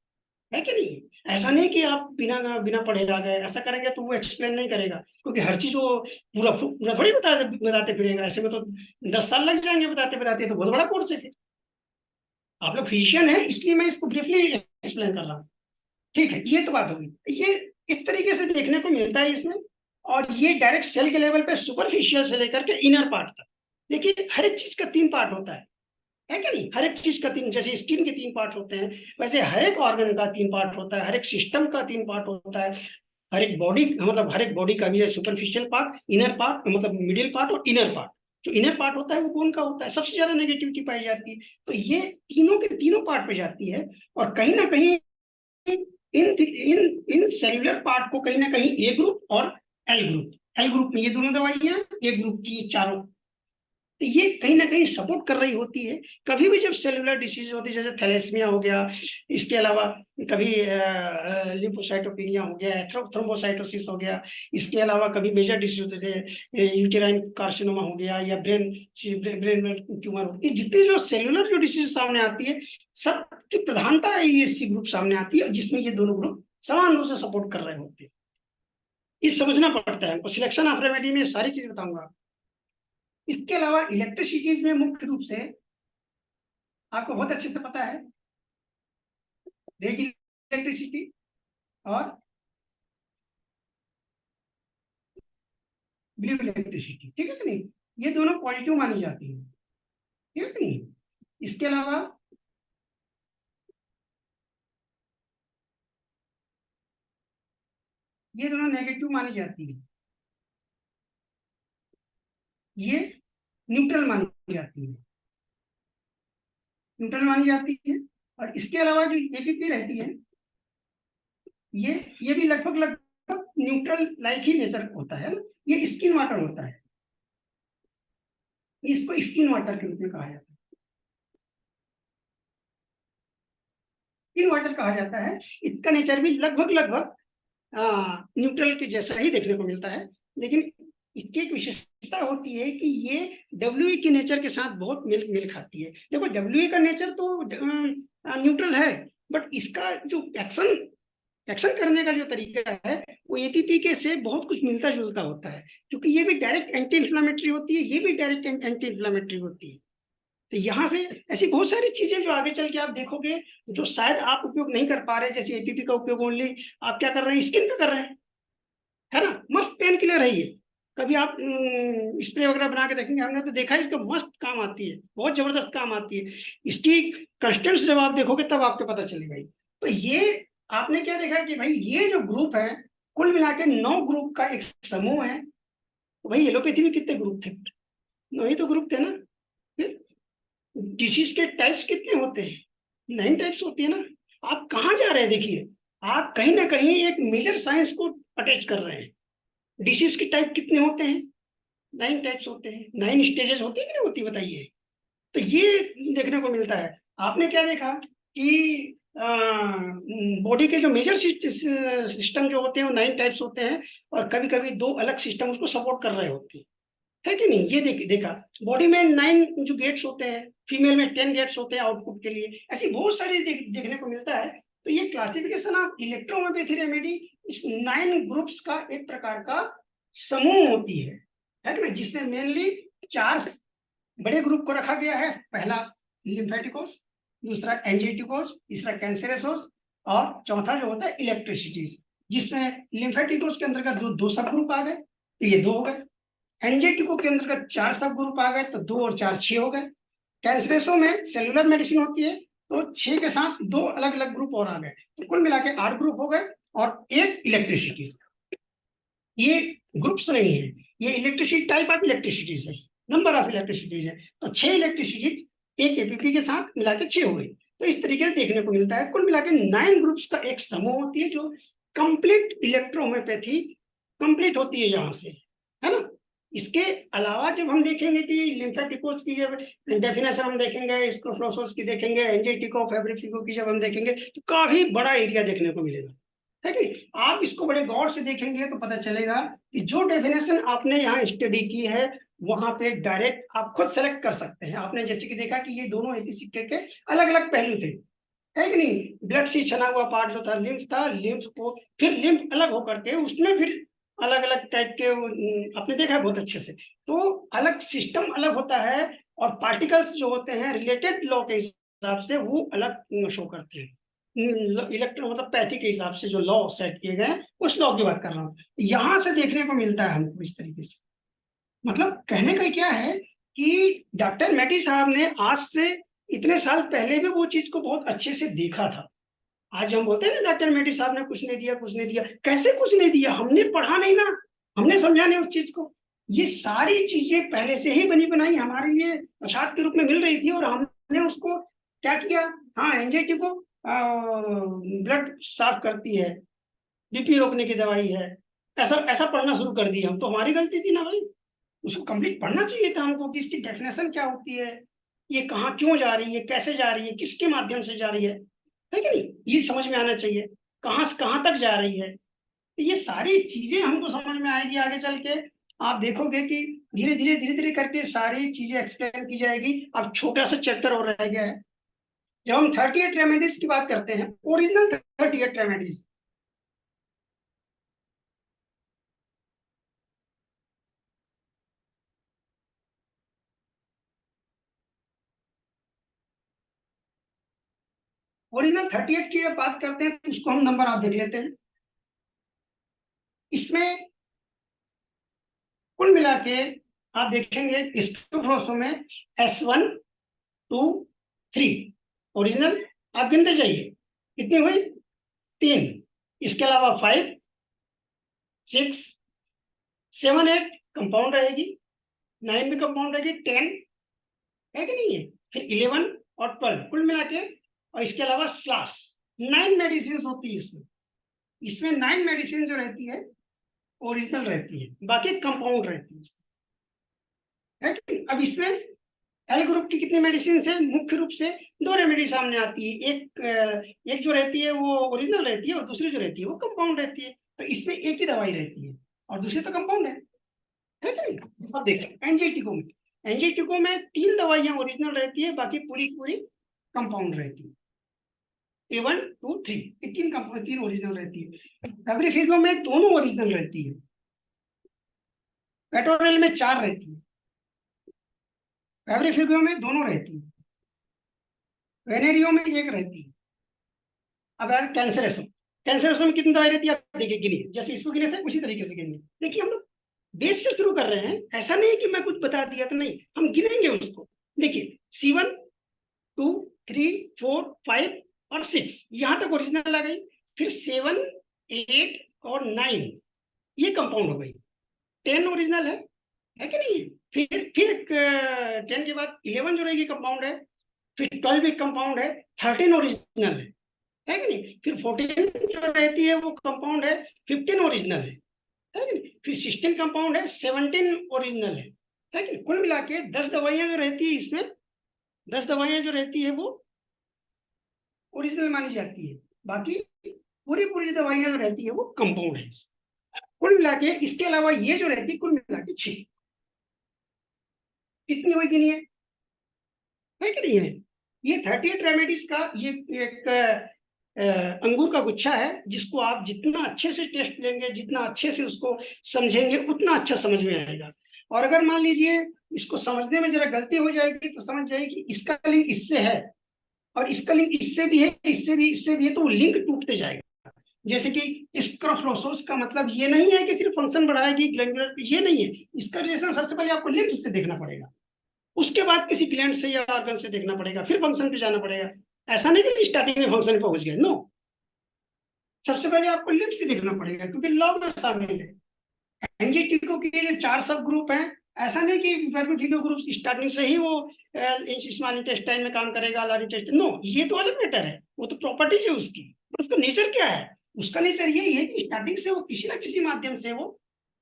है कि नहीं। ऐसा नहीं कि आप बिना बिना पढ़े आ गए, ऐसा करेंगे तो वो एक्सप्लेन नहीं करेगा, क्योंकि हर चीज वो पूरा पूरा थोड़ी बताते फिरेगा, ऐसे में तो 10 साल लग जाएंगे बताते बताते, तो बहुत बड़ा कोर्स है फिर। आप लोग फिजिशियन है इसलिए मैं इसको ब्रीफली एक्सप्लेन कर रहा हूँ। ठीक है, ये तो बात होगी, ये इस तरीके से देखने को मिलता है इसमें। और ये डायरेक्ट सेल के लेवल पे सुपरफिशियल से लेकर के इनर पार्ट तक, देखिए हर एक चीज का 3 पार्ट होता है कि नहीं, हर एक चीज का 3, जैसे स्किन के 3 पार्ट होते हैं, वैसे हर एक ऑर्गन का 3 पार्ट होता है, हर एक सिस्टम का 3 पार्ट होता है, हर एक बॉडी मतलब हर एक बॉडी का भी है सुपरफिशियल पार्ट, इनर पार्ट मतलब मिडिल पार्ट और इनर पार्ट। जो इनर पार्ट होता है वो बोन का होता है, सबसे ज्यादा नेगेटिविटी पाई जाती है। तो ये तीनों के तीनों पार्ट पे जाती है, और कहीं ना कहीं इन सेल्युलर पार्ट को कहीं ना कहीं ए ग्रुप और एल ग्रुप में ये दोनों दवाइयां, ए ग्रुप की ये चारों, तो ये कहीं ना कहीं सपोर्ट कर रही होती है। कभी भी जब सेलुलर डिसीज होती है, जैसे थैलेसीमिया हो गया, इसके अलावा कभी लिम्फोसाइटोपिनिया हो गया, थ्रोम्बोसाइटोसिस हो गया, इसके अलावा कभी मेजर डिसीज होते थे, यूटेराइन कार्सिनोमा हो गया, या ब्रेन ब्रेन में ट्यूमर होती है, जितनी जो सेलुलर जो डिसीज सामने आती है, सबकी प्रधानता ये सी ग्रुप सामने आती है, जिसमें ये दोनों ग्रुप समान रूप से सपोर्ट कर रहे होते हैं। ये समझना पड़ता है, और सिलेक्शन ऑफ रेमेडी में सारी चीज बताऊंगा। इसके अलावा इलेक्ट्रिसिटीज में मुख्य रूप से आपको बहुत अच्छे से पता है, रेड इलेक्ट्रिसिटी और ब्लू इलेक्ट्रिसिटी, ठीक है कि नहीं, ये दोनों पॉजिटिव मानी जाती है, ठीक है कि नहीं। इसके अलावा ये दोनों नेगेटिव मानी जाती है, ये न्यूट्रल मानी जाती है, न्यूट्रल मानी जाती है। और इसके अलावा जो एपीपी रहती है, ये ये भी लगभग लगभग न्यूट्रल लाइक ही नेचर होता है ना। ये स्किन वाटर होता है, इसको स्किन वाटर के रूप में कहा जाता है, स्किन वाटर कहा जाता है। इसका नेचर भी लगभग लगभग न्यूट्रल के जैसा ही देखने को मिलता है, लेकिन इसकी एक विशेषता होती है कि ये डब्ल्यू के नेचर के साथ बहुत मेल खाती है। देखो डब्ल्यू का नेचर तो न्यूट्रल है, बट इसका जो एक्शन करने का जो तरीका है वो एपीपी के से बहुत कुछ मिलता जुलता होता है, क्योंकि ये भी डायरेक्ट एंटी इंफ्लामेटरी होती है, ये भी डायरेक्ट एंटी इंफ्लामेटरी होती है। तो यहाँ से ऐसी बहुत सारी चीजें जो आगे चल के आप देखोगे, जो शायद आप उपयोग नहीं कर पा रहे, जैसे एपीपी का उपयोग ओनली आप क्या कर रहे हैं, स्किन पे कर रहे हैं, है ना। मस्त पेन किलर है ये, कभी आप स्प्रे वगैरह बना के देखेंगे, हमने तो देखा है, इसका मस्त काम आती है, बहुत जबरदस्त काम आती है। इसकी कंस्टेंट्स जब आप देखोगे तब आपको पता चलेगा। तो ये आपने क्या देखा कि भाई ये जो ग्रुप है, कुल मिला के 9 ग्रुप का एक समूह है। तो भाई एलोपैथी में कितने ग्रुप थे? 9 ही तो ग्रुप थे ना। फिर डिसीज के टाइप्स कितने होते हैं? 9 टाइप्स होती है ना। आप कहाँ जा रहे हैं, देखिए आप कहीं ना कहीं एक मेजर साइंस को अटैच कर रहे हैं। डिसीज के टाइप कितने होते हैं? 9 टाइप्स होते हैं, 9 स्टेजेस होती है कि नहीं होती, बताइए। तो ये देखने को मिलता है। आपने क्या देखा कि बॉडी के जो मेजर सिस्टम जो होते हैं वो 9 टाइप्स होते हैं, और कभी कभी 2 अलग सिस्टम उसको सपोर्ट कर रहे होते हैं, है कि नहीं। ये देखा बॉडी में 9 जो गेट्स होते हैं, फीमेल में 10 गेट्स होते हैं आउटपुट के लिए, ऐसी बहुत सारी देखने को मिलता है। तो ये क्लासिफिकेशन ऑफ इलेक्ट्रोहोम्योपैथी रेमेडी इस 9 ग्रुप्स का एक प्रकार का समूह होती है कि नहीं, जिसमें मेनली 4 बड़े ग्रुप को रखा गया है। पहला लिम्फेटिकोस, दूसरा एंजियोटिकोस, तीसरा कैंसरेसोस, और चौथा जो होता है इलेक्ट्रिसिटीज, जिसमें लिम्फेटिकोस के अंतर्गत जो 2 सब ग्रुप आ गए, तो ये 2 हो गए। एंजियोटिको के अंतर्गत 4 सब ग्रुप आ गए, तो 2 और 4 6 हो गए। कैंसरेसो में सेलुलर मेडिसिन होती है, तो 6 के साथ 2 अलग अलग ग्रुप और आ गए, तो कुल मिला के 8 ग्रुप हो गए। और एक इलेक्ट्रिसिटीज, ये ग्रुप्स नहीं है, ये इलेक्ट्रिसिटी टाइप ऑफ इलेक्ट्रिसिटीज है, नंबर ऑफ इलेक्ट्रिसिटीज है। तो 6 इलेक्ट्रिसिटीज एक एपीपी के साथ मिला के 6 हो गई। तो इस तरीके से देखने को मिलता है, कुल मिला के 9 ग्रुप्स का एक समूह होती है, जो कंप्लीट इलेक्ट्रोहोम्योपैथी कंप्लीट होती है यहाँ से, है ना। इसके अलावा जब हम देखेंगे कि लिम्फेटिकोस की जब डेफिनेशन हम देखेंगे, स्क्रोफलोसोस की देखेंगे, एंजियोटिको फेब्रिफिको की जब हम देखेंगे, तो काफी बड़ा एरिया देखने को मिलेगा, है कि आप इसको बड़े गौर से देखेंगे तो पता चलेगा कि जो डेफिनेशन आपने यहाँ स्टडी की है, वहां पे डायरेक्ट आप खुद सेलेक्ट कर सकते हैं। आपने जैसे कि देखा कि ये दोनों एक ही सिक्के के अलग अलग पहलू थे, है कि नहीं। ब्लड से छना हुआ पार्ट जो था लिम्फ था, लिम्फ को फिर लिम्फ अलग होकर के उसमें फिर अलग अलग टाइप के आपने देखा है बहुत अच्छे से। तो अलग सिस्टम अलग होता है, और पार्टिकल्स जो होते हैं रिलेटेड लॉ के हिसाब से वो अलग शो करते हैं। इलेक्ट्रो मतलब पैथी के हिसाब से जो लॉ सेट किए गए उस लॉ की बात कर रहा हूँ। यहाँ से देखने को मिलता है हमको इस तरीके से। मतलब कहने का क्या है कि डॉक्टर मेटी साहब ने आज से इतने साल पहले भी वो चीज को बहुत अच्छे से देखा था। आज हम बोलते हैं ना डॉक्टर मेटी साहब ने कुछ नहीं दिया, कुछ नहीं दिया। कैसे कुछ नहीं दिया? हमने पढ़ा नहीं ना, हमने समझा नहीं उस चीज को। ये सारी चीजें पहले से ही बनी बनाई हमारे लिए प्रसाद के रूप में मिल रही थी, और हमने उसको क्या किया। हाँ, एंजाइटी को ब्लड साफ करती है, बीपी रोकने की दवाई है, ऐसा ऐसा पढ़ना शुरू कर दिया हम। तो हमारी गलती थी ना भाई, उसको कंप्लीट पढ़ना चाहिए था हमको कि इसकी डेफिनेशन क्या होती है, ये कहाँ क्यों जा रही है, कैसे जा रही है, किसके माध्यम से जा रही है कि नहीं, ये समझ में आना चाहिए, कहाँ से कहाँ तक जा रही है। तो ये सारी चीजें हमको समझ में आएगी आगे चल के। आप देखोगे कि धीरे धीरे करके सारी चीजें एक्सप्लेन की जाएगी। अब छोटा सा चैप्टर और रह गया है। जब हम 38 रेमेडीज की बात करते हैं, ओरिजिनल 38 रेमेडीज, ओरिजिनल 38 की जब बात करते हैं तो उसको हम नंबर आप देख लेते हैं। इसमें कुल मिला के आप देखेंगे स्टोफ्लोसो में S1 2 3 ओरिजिनल आप गिनते जाइए, कितनी हुई? 3। इसके अलावा 5, 6, 7, 8 कंपाउंड रहेगी, 9 भी कंपाउंड रहेगी, 10 है कि नहीं है, फिर 11 और 12 कुल मिला के, और इसके अलावा स्लास 9 मेडिसिन होती है इसमें। इसमें 9 मेडिसिन जो रहती है ओरिजिनल रहती है, बाकी कंपाउंड रहती है कि? अब इसमें एल ग्रुप की कितनी मेडिसिन है? मुख्य रूप से 2 रेमेडी सामने आती है, एक जो रहती है वो ओरिजिनल रहती है और दूसरी जो रहती है वो कंपाउंड रहती है। तो इसमें एक ही दवाई रहती है और दूसरी तो कंपाउंड है कि नहीं? अब देखिए एंजीटिको में 3 दवाइयां ओरिजिनल रहती है, बाकी पूरी पूरी कंपाउंड रहती है। A1, 2, 3 ये 3 ओरिजिनल रहती है। फेब्रिफिगो में दोनों ओरिजिनल रहती है। पेटोरेल में 4 रहती है, फेब्रिफिगो में दोनों रहती है, वेनेरियो में 1 रहती है। अब यार कैंसरेसो में कितनी दवाई रहती है? आप देखिए गिनिए, जैसे इसको गिने थे उसी तरीके से गिनिए। देखिए हम लोग बेस से शुरू कर रहे हैं, ऐसा नहीं है कि मैं कुछ बता दिया तो नहीं, हम गिनेंगे उसको। देखिए C1, 2, 3, 4, 5 और 6 यहां तक ओरिजिनल आ गई। फिर 7, 8 और 9 ये कंपाउंड हो गई। 10 ओरिजिनल है कि नहीं? फिर 10 के बाद 11 जो रहेगी कंपाउंड है, फिर 12 भी कंपाउंड है, 13 ओरिजिनल है कि नहीं? फिर 14 जो रहती है वो कंपाउंड है, 15 ओरिजिनल है कि नहीं? फिर 16 कंपाउंड है, 17 ओरिजिनल है कि नहीं? कुल मिला के 10 दवाइयां जो रहती है इसमें, 10 दवाइयां जो रहती है वो ओरिजिनल मानी जाती है, बाकी पूरी पूरी दवाइयां जो रहती है वो कंपाउंड है। कुल मिला के इसके अलावा ये जो रहती है कुल मिला के 6 कितनी होगी नहीं है कि नहीं है? ये 38 रेमेडीज का ये एक अंगूर का गुच्छा है, जिसको आप जितना अच्छे से टेस्ट लेंगे, जितना अच्छे से उसको समझेंगे, उतना अच्छा समझ में आएगा। और अगर मान लीजिए इसको समझने में जरा गलती हो जाएगी तो समझ जाइए कि इसका लिंक इससे है और इसका लिंक इससे भी है, इससे भी है, तो वो लिंक टूटते जाएगा। जैसे कि स्क्रोफ्लोसोस का मतलब ये नहीं है कि सिर्फ फंक्शन बढ़ाएगी ग्लैंडुलर, ये नहीं है। इसका रिलेशन सबसे पहले आपको लिंक से देखना पड़ेगा, उसके बाद किसी ग्लैंड से या ऑर्गन से देखना पड़ेगा, फिर फंक्शन पे जाना पड़ेगा। ऐसा नहीं कि स्टार्टिंग में फंक्शन पे पहुंच गए, नो। सबसे पहले आपको लिंक से देखना पड़ेगा क्योंकि लॉ में शामिल है। एंजीटिको के ये 4 सब ग्रुप हैं, ऐसा नहीं कि वर्मिफिको ग्रुप स्टार्टिंग से ही वो स्मॉल इंटेस्टाइन में काम करेगा, लार्ज इंटेस्टाइन, नो, ये तो अलग मैटर है, वो तो प्रॉपर्टीज है उसकी। उसका नेचर क्या है? उसका नेचर यही है कि स्टार्टिंग से वो किसी ना किसी माध्यम से वो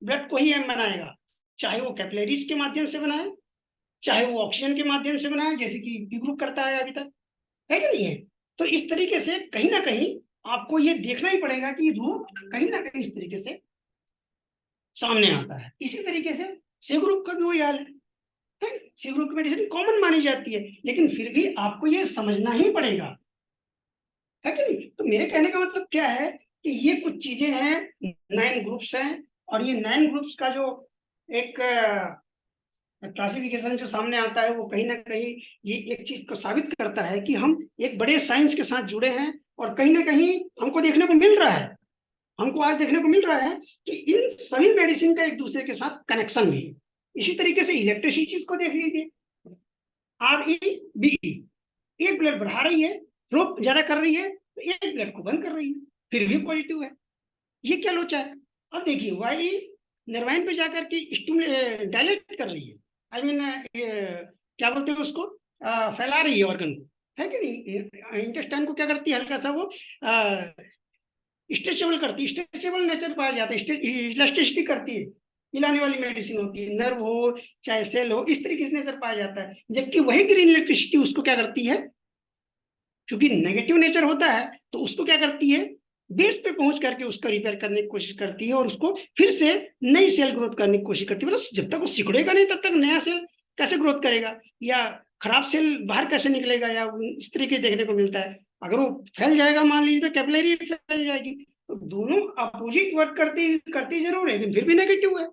ब्लड को ही बनाएगा, चाहे वो कैपिलरीज के माध्यम से बनाए, चाहे वो ऑक्सीजन के माध्यम से बनाए, जैसे कि बी ग्रुप करता है अभी तक, है कि नहीं है? तो इस तरीके से कहीं ना कहीं आपको ये देखना ही पड़ेगा कि रूट कहीं ना कहीं इस तरीके से सामने आता है। इसी तरीके से सी ग्रुप का भी वही हाल है। सी ग्रुप की मेडिसिन कॉमन मानी जाती है, लेकिन फिर भी आपको ये समझना ही पड़ेगा, है कि नहीं? तो मेरे कहने का मतलब क्या है कि ये कुछ चीजें हैं, 9 ग्रुप्स हैं, और ये 9 ग्रुप्स का जो एक क्लासिफिकेशन जो सामने आता है वो कहीं ना कहीं ये एक चीज को साबित करता है कि हम एक बड़े साइंस के साथ जुड़े हैं, और कहीं ना कहीं हमको देखने को मिल रहा है, हमको आज देखने को मिल रहा है कि इन सभी मेडिसिन का एक दूसरे के साथ कनेक्शन भी है। इसी तरीके से इलेक्ट्रिसिटी को देख लीजिए, REBE, एक ब्लड बढ़ा रही है, फ्लो ज्यादा कर रही है, तो एक ब्लड को बंद कर रही है, फिर भी पॉजिटिव है। ये क्या लोचा है? अब देखिए वाई नर्वाइन पे जाकर के डायलेट कर रही है, आई मीन क्या बोलते हैं उसको, फैला रही है ऑर्गन को, है कि नहीं? इंटेस्टाइन को क्या करती है, हल्का सा वो स्ट्रेचेबल करती है, स्ट्रेचेबल नेचर पाया जाता है, इलास्टिसिटी करती है, हिलाने वाली मेडिसिन होती है, नर्व हो चाहे सेल हो, इस तरीके से नेचर पाया जाता है। जबकि वही ग्रीन इलेक्ट्रिसिटी उसको क्या करती है, क्योंकि नेगेटिव नेचर होता है, तो उसको क्या करती है, बेस पे पहुंच करके उसको रिपेयर करने की कोशिश करती है और उसको फिर से नई सेल ग्रोथ करने की कोशिश करती है। मतलब जब तक वो सिकुड़ेगा नहीं तब तक नया सेल कैसे ग्रोथ करेगा, या खराब सेल बाहर कैसे निकलेगा, या इस तरीके देखने को मिलता है। अगर वो फैल जाएगा, मान लीजिए तो कैपिलरी फैल जाएगी, तो दोनों अपोजिट वर्क करती करती जरूर है, लेकिन फिर भी नेगेटिव है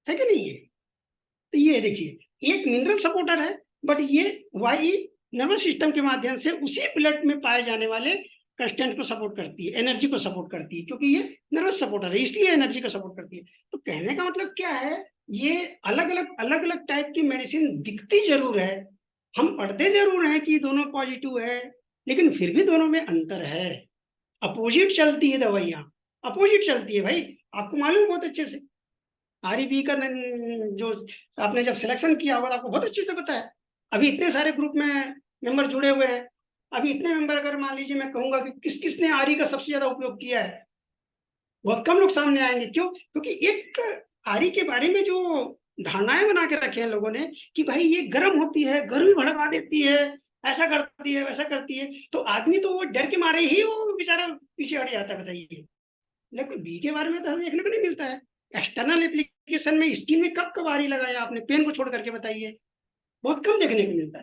कि नहीं है? तो ये देखिए एक मिनरल सपोर्टर है, बट ये वाई नर्वस सिस्टम के माध्यम से उसी ब्लड में पाए जाने वाले कंस्टेंट को सपोर्ट करती है, एनर्जी को सपोर्ट करती है, क्योंकि ये नर्वस सपोर्टर है इसलिए एनर्जी को सपोर्ट करती है। तो कहने का मतलब क्या है, ये अलग अलग टाइप की मेडिसिन दिखती जरूर है, हम पढ़ते जरूर हैं कि दोनों पॉजिटिव है, लेकिन फिर भी दोनों में अंतर है। अपोजिट चलती है दवाइयां, अपोजिट चलती है भाई। आपको मालूम है बहुत अच्छे से। आरईबी का जो आपने जब सिलेक्शन किया होगा तो आपको बहुत अच्छे से पता है। अभी इतने सारे ग्रुप में मेंबर जुड़े हुए हैं। अभी इतने मेंबर अगर मान लीजिए मैं कहूंगा कि किस किसने आरई का सबसे ज्यादा उपयोग किया है, बहुत कम लोग सामने आएंगे। क्यों? क्योंकि एक आरी के बारे में जो धारणाएं बना के रखे हैं लोगों ने कि भाई ये गर्म होती है, गर्मी भड़का देती है, ऐसा करती है, वैसा करती है, तो आदमी तो वो डर के मारे ही वो बेचारा पीछे हट जाता है। बताइए। लेकिन बी के बारे में तो देखने को नहीं मिलता है। एक्सटर्नल एप्लीकेशन में स्किन में कब कब आरी लगाया आपने पेन को छोड़ करके? बताइए। बहुत कम देखने को मिलता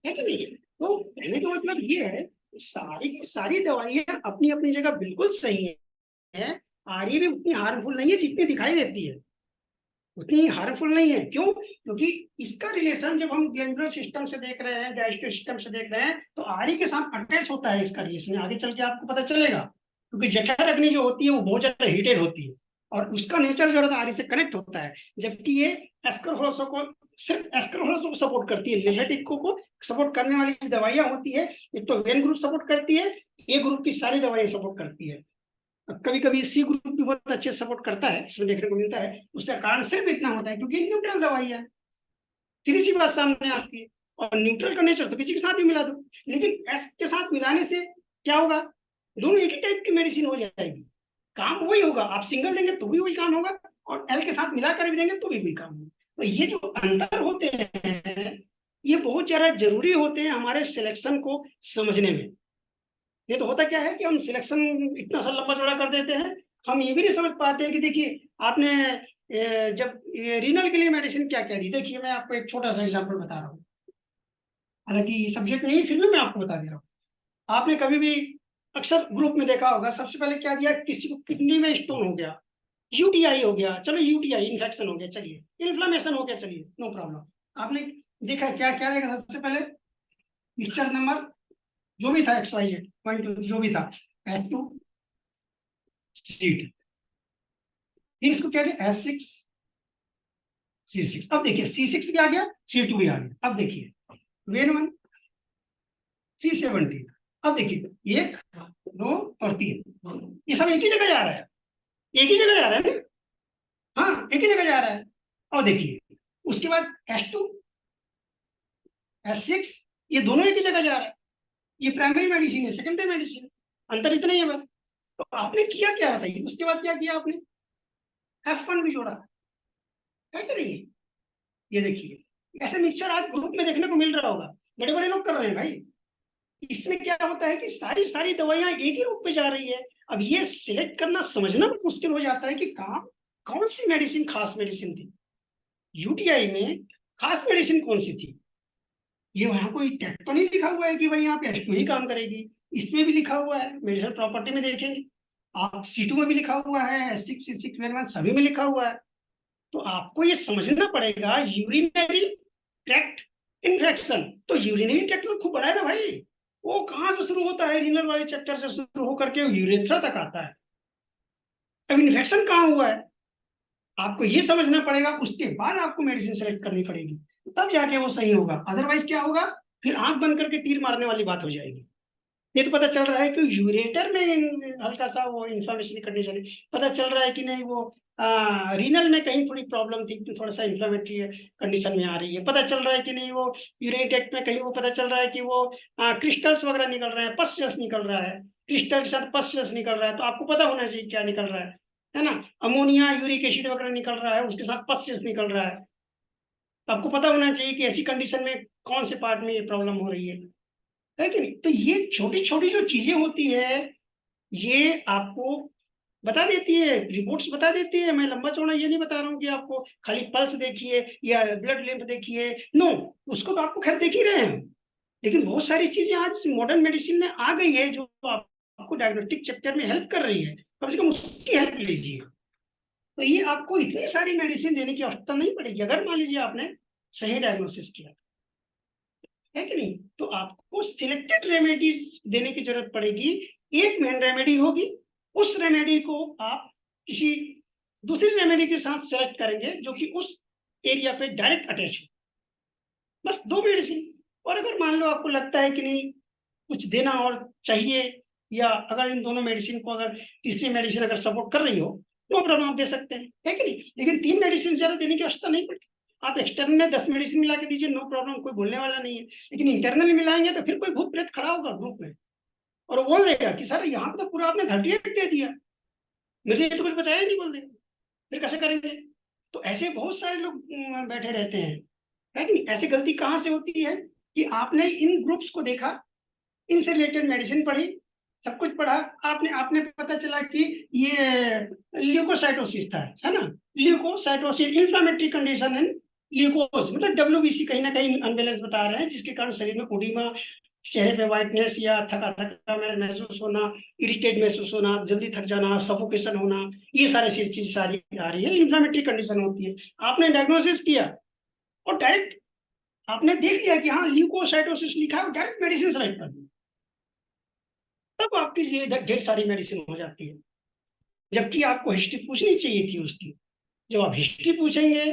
है कि नहीं? तो कहने का मतलब ये है कि सारी की सारी दवाइयां अपनी अपनी जगह बिल्कुल सही है। आरी भी उतनी हार्मफुल नहीं है जितनी दिखाई देती है, उतनी हार्मफुल नहीं है। क्यों? क्योंकि इसका रिलेशन जब हम ग्लैंडुलर सिस्टम से देख रहे हैं, डाइजेस्टिव सिस्टम से देख रहे हैं, तो आरी के साथ अटैच होता है। इसका रिलेशन आगे चल के आपको पता चलेगा। क्योंकि जठर अग्नि जो होती है वो बहुत ज्यादा हीटेड होती है और उसका नेचर जो है आरी से कनेक्ट होता है। जबकि ये एस्करहोल्सो को, सिर्फ एस्करहोल्सो को सपोर्ट करती है। लिम्फेटिक को सपोर्ट करने वाली दवाइयां होती है, एक तो वेन ग्रुप सपोर्ट करती है, ए ग्रुप की सारी दवाइयां सपोर्ट करती है। कभी कभी सी ग्रुप भी बहुत अच्छे सपोर्ट करता है, इसमें देखने को मिलता है। उसका कारण सिर्फ इतना होता है क्योंकि न्यूट्रल दवाई है। सीधी सी बात सामने आती है। और न्यूट्रल का नेचर तो किसी के साथ भी मिला दो, लेकिन एस के साथ मिलाने से क्या होगा? दोनों एक ही टाइप की मेडिसिन हो जाएगी, काम वही होगा। आप सिंगल देंगे तो भी वही काम होगा, और एल के साथ मिलाकर भी देंगे तो भी वही काम होगा। तो ये जो अंतर होते हैं ये बहुत ज्यादा जरूरी होते हैं हमारे सिलेक्शन को समझने में। ये तो होता क्या है कि हम सिलेक्शन इतना सा लंबा चौड़ा कर देते हैं, हम ये भी नहीं समझ पाते हैं कि देखिए आपने जब रीनल के लिए मेडिसिन क्या क्या दी। देखिए मैं आपको एक छोटा सा एग्जांपल बता रहा हूँ, हालांकि सब्जेक्ट नहीं, फिर भी मैं आपको बता दे रहा हूँ। आपने कभी भी अक्सर ग्रुप में देखा होगा, सबसे पहले क्या दिया? किसी को किडनी में स्टोन हो गया, यूटीआई हो गया, चलो यूटीआई इन्फेक्शन हो गया, चलिए इन्फ्लामेशन हो गया, चलिए नो प्रॉब्लम। आपने देखा क्या क्या देगा? सबसे पहले पिक्चर नंबर जो भी था, XYZ 1 2 जो भी था, S2 सीट, फिर इसको क्या किया? S6 C6। अब देखिए C6 भी आ गया, C2 भी आ गया। अब देखिए वेन 1 C17। अब देखिए 1 2 और 3, ये सब एक ही जगह जा रहा है, एक ही जगह जा रहा है ना? हाँ एक ही जगह जा रहा है। और देखिए उसके बाद S2 S6, ये दोनों एक ही जगह जा रहा है। ये प्राइमरी मेडिसिन है, सेकेंडरी मेडिसिन, अंतर इतना ही है बस। तो आपने किया क्या बताइए? उसके बाद क्या किया आपने? F1 भी जोड़ा है कि नहीं? ये देखिए ऐसे मिक्सचर आज ग्रुप में देखने को मिल रहा होगा, बड़े बड़े लोग कर रहे हैं भाई। इसमें क्या होता है कि सारी सारी दवाइयां एक ही रूप में जा रही है। अब ये सिलेक्ट करना समझना बहुत मुश्किल हो जाता है कि कहाँ कौन सी मेडिसिन खास मेडिसिन थी। यूटीआई में खास मेडिसिन कौन सी थी? ये वहां कोई टेक्स्ट तो नहीं लिखा हुआ है कि भाई यहाँ पे H2 ही काम करेगी। इसमें भी लिखा हुआ है, मेडिसिन प्रॉपर्टी में देखेंगे आप, C2 में भी लिखा हुआ है, S6 C6 सभी में लिखा हुआ है। तो आपको ये समझना पड़ेगा यूरिनरी ट्रैक्ट इन्फेक्शन, तो यूरिनरी ट्रैक्ट तो खूब बड़ा है ना भाई। वो कहाँ से शुरू होता है? रीनल वाले चैप्टर से शुरू होकर के यूरेथ्रा तक आता है। अब इन्फेक्शन कहाँ हुआ है आपको ये समझना पड़ेगा, उसके बाद आपको मेडिसिन सेलेक्ट करनी पड़ेगी, तब जाके वो सही होगा। अदरवाइज क्या होगा? फिर आंख बंद करके तीर मारने वाली बात हो जाएगी। ये तो पता चल रहा है कि यूरेटर में हल्का सा वो इंफ्लामेशन कंडीशन है, पता चल रहा है कि नहीं वो रीनल में कहीं थोड़ी प्रॉब्लम थी तो थोड़ा सा इंफ्लामेटरी कंडीशन में आ रही है, पता चल रहा है कि नहीं वो यूरिन ट्रैक्ट में कहीं वो पता चल रहा है कि वो क्रिस्टल्स वगैरह निकल रहे हैं, पस निकल रहा है, क्रिस्टल के साथ पस निकल रहा है, तो आपको पता होना चाहिए क्या निकल रहा है ना? अमोनिया यूरिक एसिड वगैरह निकल रहा है, उसके साथ पस निकल रहा है, तो आपको पता होना चाहिए कि ऐसी कंडीशन में कौन से पार्ट में ये प्रॉब्लम हो रही है कि नहीं? तो ये छोटी छोटी जो चीजें होती है ये आपको बता देती है, रिपोर्ट्स बता देती है। मैं लंबा चौड़ा ये नहीं बता रहा हूँ कि आपको खाली पल्स देखिए या ब्लड लिम्फ देखिए, नो, उसको तो आपको खैर देख ही रहे हैं। लेकिन बहुत सारी चीजें आज मॉडर्न मेडिसिन में आ गई है जो आपको डायग्नोस्टिक चैप्टर में हेल्प कर रही है, कम से कम उसकी हेल्प लीजिए। तो ये आपको इतनी सारी मेडिसिन देने की आवश्यकता नहीं पड़ेगी अगर मान लीजिए आपने सही डायग्नोसिस किया, है कि नहीं? तो आपको सिलेक्टेड रेमेडीज देने की जरूरत पड़ेगी। एक मेन रेमेडी होगी, उस रेमेडी को आप किसी दूसरी रेमेडी के साथ सेलेक्ट करेंगे जो कि उस एरिया पे डायरेक्ट अटैच हो, बस 2 मेडिसिन। और अगर मान लो आपको लगता है कि नहीं कुछ देना और चाहिए, या अगर इन दोनों मेडिसिन को अगर तीसरी मेडिसिन अगर सपोर्ट कर रही हो, नो प्रॉब्लम आप दे सकते हैं, है कि नहीं। लेकिन 3 मेडिसिन ज्यादा देने की आवश्यकता नहीं पड़ती। आप एक्सटर्नल में 10 मेडिसिन मिला के दीजिए, नो प्रॉब्लम, कोई बोलने वाला नहीं है। लेकिन इंटरनली मिलाएंगे तो फिर कोई भूत प्रेत खड़ा होगा ग्रुप में और वो बोल देगा कि सर यहाँ पे तो पूरा आपने 38 दे दिया, मुझे तो कुछ बताया ही नहीं, बोल देगा। फिर कैसे करेंगे। तो ऐसे बहुत सारे लोग बैठे रहते हैं, है कि नहीं। ऐसी गलती कहाँ से होती है कि आपने इन ग्रुप्स को देखा, इनसे रिलेटेड मेडिसिन पढ़ी, सब कुछ पढ़ा, आपने आपने पता चला कि ये ल्यूकोसाइटोसिस था, है ना। ल्यूकोसाइटोसिस इंफ्लामेटरी कंडीशन इन ल्यूकोस, मतलब डब्ल्यूबीसी कहीं ना कहीं अनबैलेंस बता रहे हैं, जिसके कारण शरीर में उडिमा, चेहरे पे व्हाइटनेस या थका थका महसूस होना, इरिटेट महसूस होना, जल्दी थक जाना, सफोकेशन होना, ये सारे चीज सारी आ रही है, इंफ्लामेटरी कंडीशन होती है। आपने डायग्नोसिस किया और डायरेक्ट आपने देख लिया कि हाँ ल्यूकोसाइटोसिस लिखा है, डायरेक्ट मेडिसिन सेलेक्ट कर दी, तब आपकी ये ढेर सारी मेडिसिन हो जाती है। जबकि आपको हिस्ट्री पूछनी चाहिए थी उसकी। जब आप हिस्ट्री पूछेंगे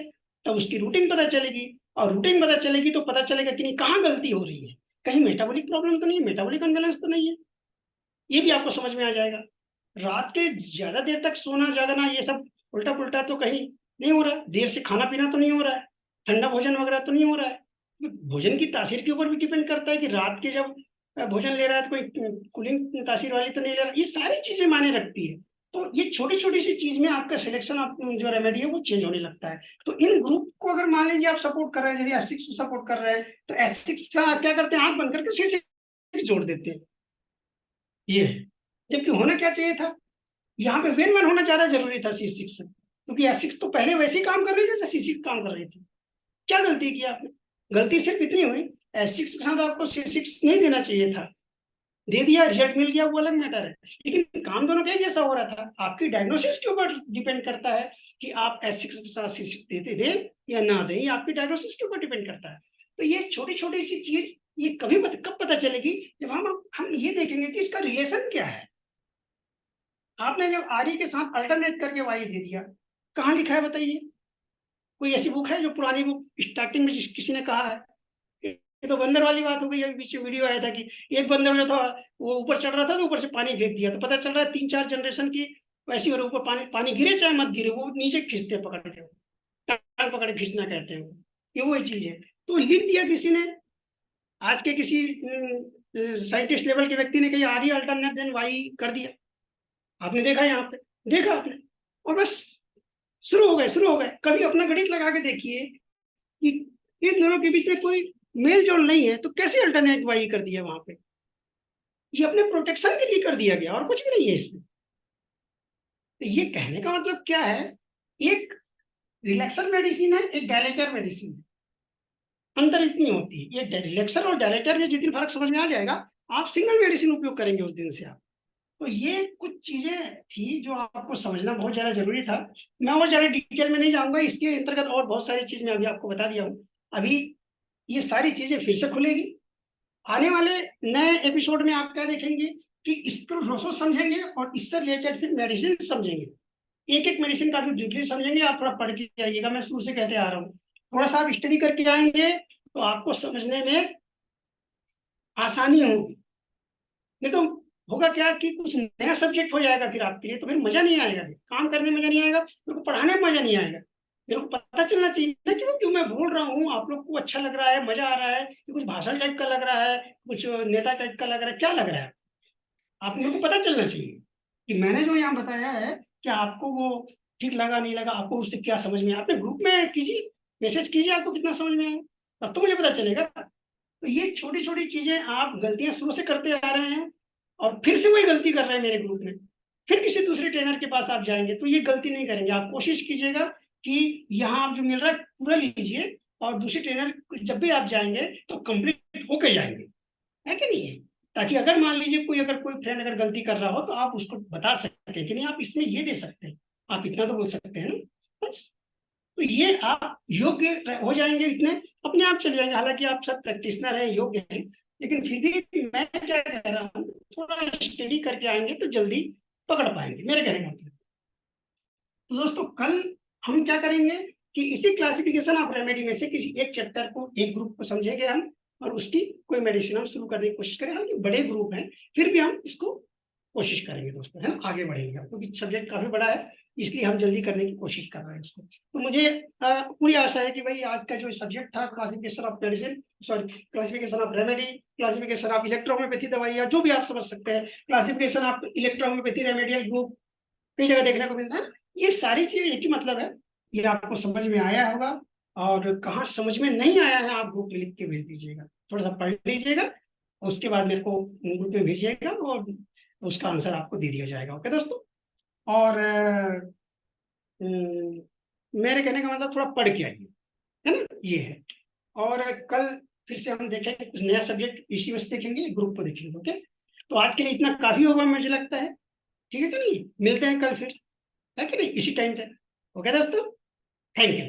तब उसकी रूटीन पता चलेगी, और रूटीन पता चलेगी तो पता चलेगा कि नहीं कहाँ गलती हो रही है, कहीं मेटाबॉलिक प्रॉब्लम तो नहीं है, मेटाबॉलिक अनबैलेंस तो नहीं है, ये भी आपको समझ में आ जाएगा। रात के ज्यादा देर तक सोना जागना ये सब उल्टा पुल्टा तो कहीं नहीं हो रहा है, देर से खाना पीना तो नहीं हो रहा है, ठंडा भोजन वगैरह तो नहीं हो रहा है। भोजन की तासीर के ऊपर भी डिपेंड करता है कि रात के जब भोजन ले रहा है तो कोई कूलिंग तासीर वाली तो नहीं ले रहा, ये सारी चीजें मायने रखती है। तो ये छोटी छोटी सी चीज में आपका सिलेक्शन आप जो रेमेडी है वो चेंज होने लगता है। तो इन ग्रुप को अगर मान लीजिए आप सपोर्ट कर रहे हैं, जैसे एसिक्स सपोर्ट कर रहे हैं, तो एसिक्स का आप क्या करते हैं, आंख बंद करके C6 जोड़ देते हैं, ये है। जबकि होना क्या चाहिए था, यहाँ पे वेन वन होना ज्यादा जरूरी था C6 से, क्योंकि S6 तो पहले वैसे ही काम कर रही थी जैसे C6 काम कर रही थी। क्या गलती की आपने, गलती सिर्फ इतनी हुई, S6 के साथ आपको C6 नहीं देना चाहिए था, दे दिया, रिजल्ट मिल गया, वो अलग मैटर है। लेकिन काम दोनों का जैसा हो रहा था, आपकी डायग्नोसिस के ऊपर डिपेंड करता है कि आप S6 के साथ C6 देते दे या ना दें, ये आपकी डायग्नोसिस के ऊपर डिपेंड करता है। तो ये छोटी छोटी सी चीज ये कब पता चलेगी, जब हम ये देखेंगे कि इसका रिलेशन क्या है। आपने जब आरी के साथ अल्टरनेट करके वाई दे दिया, कहाँ लिखा है बताइए, कोई ऐसी बुक है जो पुरानी बुक स्टार्टिंग में किसी ने कहा है। ये तो बंदर वाली बात हो गई। अभी पीछे वीडियो आया था कि एक बंदर जो था वो ऊपर चढ़ रहा था तो ऊपर से पानी फेंक दिया, तो पता चल रहा है 3-4 जनरेशन की वैसी, और ऊपर पानी पानी गिरे चाहे मत गिरे वो नीचे खींचते हैं पकड़ के, टांग पकड़ के खींचना कहते हैं वो, ये वही चीज है। तो लिख दिया किसी ने, आज के किसी साइंटिस्ट लेवल के व्यक्ति ने कही आर अल्टरनेट देन वाई कर दिया, आपने देखा यहाँ पे, देखा आपने, और बस शुरू हो गए। कभी अपना गणित लगा के देखिए कि इन दोनों के बीच में कोई मेल जोल नहीं है, तो कैसे अल्टरनेट वाई कर दिया वहां पे। ये अपने प्रोटेक्शन के लिए कर दिया गया और कुछ भी नहीं है इसमें। तो ये कहने का मतलब क्या है, एक रिलैक्सर मेडिसिन है, एक डायलेटर मेडिसिन है, अंतर इतनी होती है। ये रिलैक्सर और डायलेटर में जिस दिन फर्क समझ में आ जाएगा, आप सिंगल मेडिसिन उपयोग करेंगे उस दिन से आप। तो ये कुछ चीजें थी जो आपको समझना बहुत ज्यादा जरूरी था। मैं और ज्यादा डिटेल में नहीं जाऊंगा, इसके अंतर्गत और बहुत सारी चीज मैं अभी आपको बता दिया हूँ। अभी ये सारी चीजें फिर से खुलेगी आने वाले नए एपिसोड में। आप क्या देखेंगे कि इसको प्रोसेस समझेंगे और इससे रिलेटेड फिर मेडिसिन समझेंगे, एक एक मेडिसिन का भी डिटेल समझेंगे। आप थोड़ा पढ़ के आइएगा, मैं शुरू से कहते आ रहा हूँ, थोड़ा सा आप स्टडी करके आएंगे तो आपको समझने में आसानी होगी। नहीं तो होगा क्या कि कुछ नया सब्जेक्ट हो जाएगा फिर आपके लिए, तो फिर मजा नहीं आएगा, काम करने में मजा नहीं आएगा, मेरे को पढ़ाने में मजा नहीं आएगा। मेरे को पता चलना चाहिए ना कि जो मैं बोल रहा हूँ आप लोग को अच्छा लग रहा है, मजा आ रहा है, कि कुछ भाषण टाइप का लग रहा है, कुछ नेता टाइप का लग रहा है, क्या लग रहा है। आप लोग को पता चलना चाहिए कि मैंने जो यहाँ बताया है क्या आपको वो ठीक लगा नहीं लगा, आपको उससे क्या समझ में आया। अपने ग्रुप में कीजिए, मैसेज कीजिए, आपको कितना समझ में आया, तब तो मुझे पता चलेगा। तो ये छोटी छोटी चीजें आप गलतियां शुरू से करते आ रहे हैं और फिर से वही गलती कर रहे हैं मेरे ग्रुप में, फिर किसी दूसरे ट्रेनर के पास आप जाएंगे तो ये गलती नहीं करेंगे। आप कोशिश कीजिएगा कि यहाँ आप जो मिल रहा है पूरा लीजिए, और दूसरे ट्रेनर जब भी आप जाएंगे तो कंप्लीट होके जाएंगे, है कि नहीं है। ताकि अगर मान लीजिए कोई फ्रेंड अगर गलती कर रहा हो तो आप उसको बता सकते कि नहीं आप इसमें ये दे सकते हैं, आप इतना तो बोल सकते हैं ना, बस। तो ये आप योग्य हो जाएंगे, इतने अपने आप चले जाएंगे। हालांकि आप सब प्रैक्टिशनर हैं, योग्य हैं, लेकिन फिर भी मैं क्या कह रहा हूँ, थोड़ा स्टडी करके आएंगे तो जल्दी पकड़ पाएंगे, मेरे कहने का मतलब। तो दोस्तों कल हम क्या करेंगे कि इसी क्लासिफिकेशन ऑफ रेमेडी में से किसी एक चैप्टर को, एक ग्रुप को समझेंगे हम, और उसकी कोई मेडिसिन हम शुरू करने की कोशिश करें। हालांकि बड़े ग्रुप हैं फिर भी हम इसको कोशिश करेंगे दोस्तों, है ना, आगे बढ़ेंगे हम, क्योंकि सब्जेक्ट काफी बड़ा है, इसलिए हम जल्दी करने की कोशिश कर रहे हैं उसको। तो मुझे पूरी आशा है कि भाई आज का जो सब्जेक्ट था, classification of medicine, sorry, classification of remedy, classification of electrohomeopathy दवाइयाँ, जो भी आप समझ सकते हैं, classification of electrohomeopathy remedial group, कई जगह देखने को मिलता है, ये सारी चीजें एक ही मतलब है। ये आपको समझ में आया होगा, और कहाँ समझ में नहीं आया है आप ग्रुप में लिख के भेज दीजिएगा, थोड़ा सा पढ़ लीजिएगा, उसके बाद मेरे को ग्रुप में भेजिएगा और उसका आंसर आपको दे दिया जाएगा। ओके दोस्तों। और मेरे कहने का मतलब थोड़ा पढ़ के आइए, है ना, ये है। और कल फिर से हम देखेंगे कुछ नया सब्जेक्ट, इसी में से देखेंगे, ग्रुप को देखेंगे। ओके, तो आज के लिए इतना काफी होगा मुझे लगता है। ठीक है कि नहीं, मिलते हैं कल फिर, है कि नहीं, इसी टाइम पे। ओके दोस्तों, थैंक यू।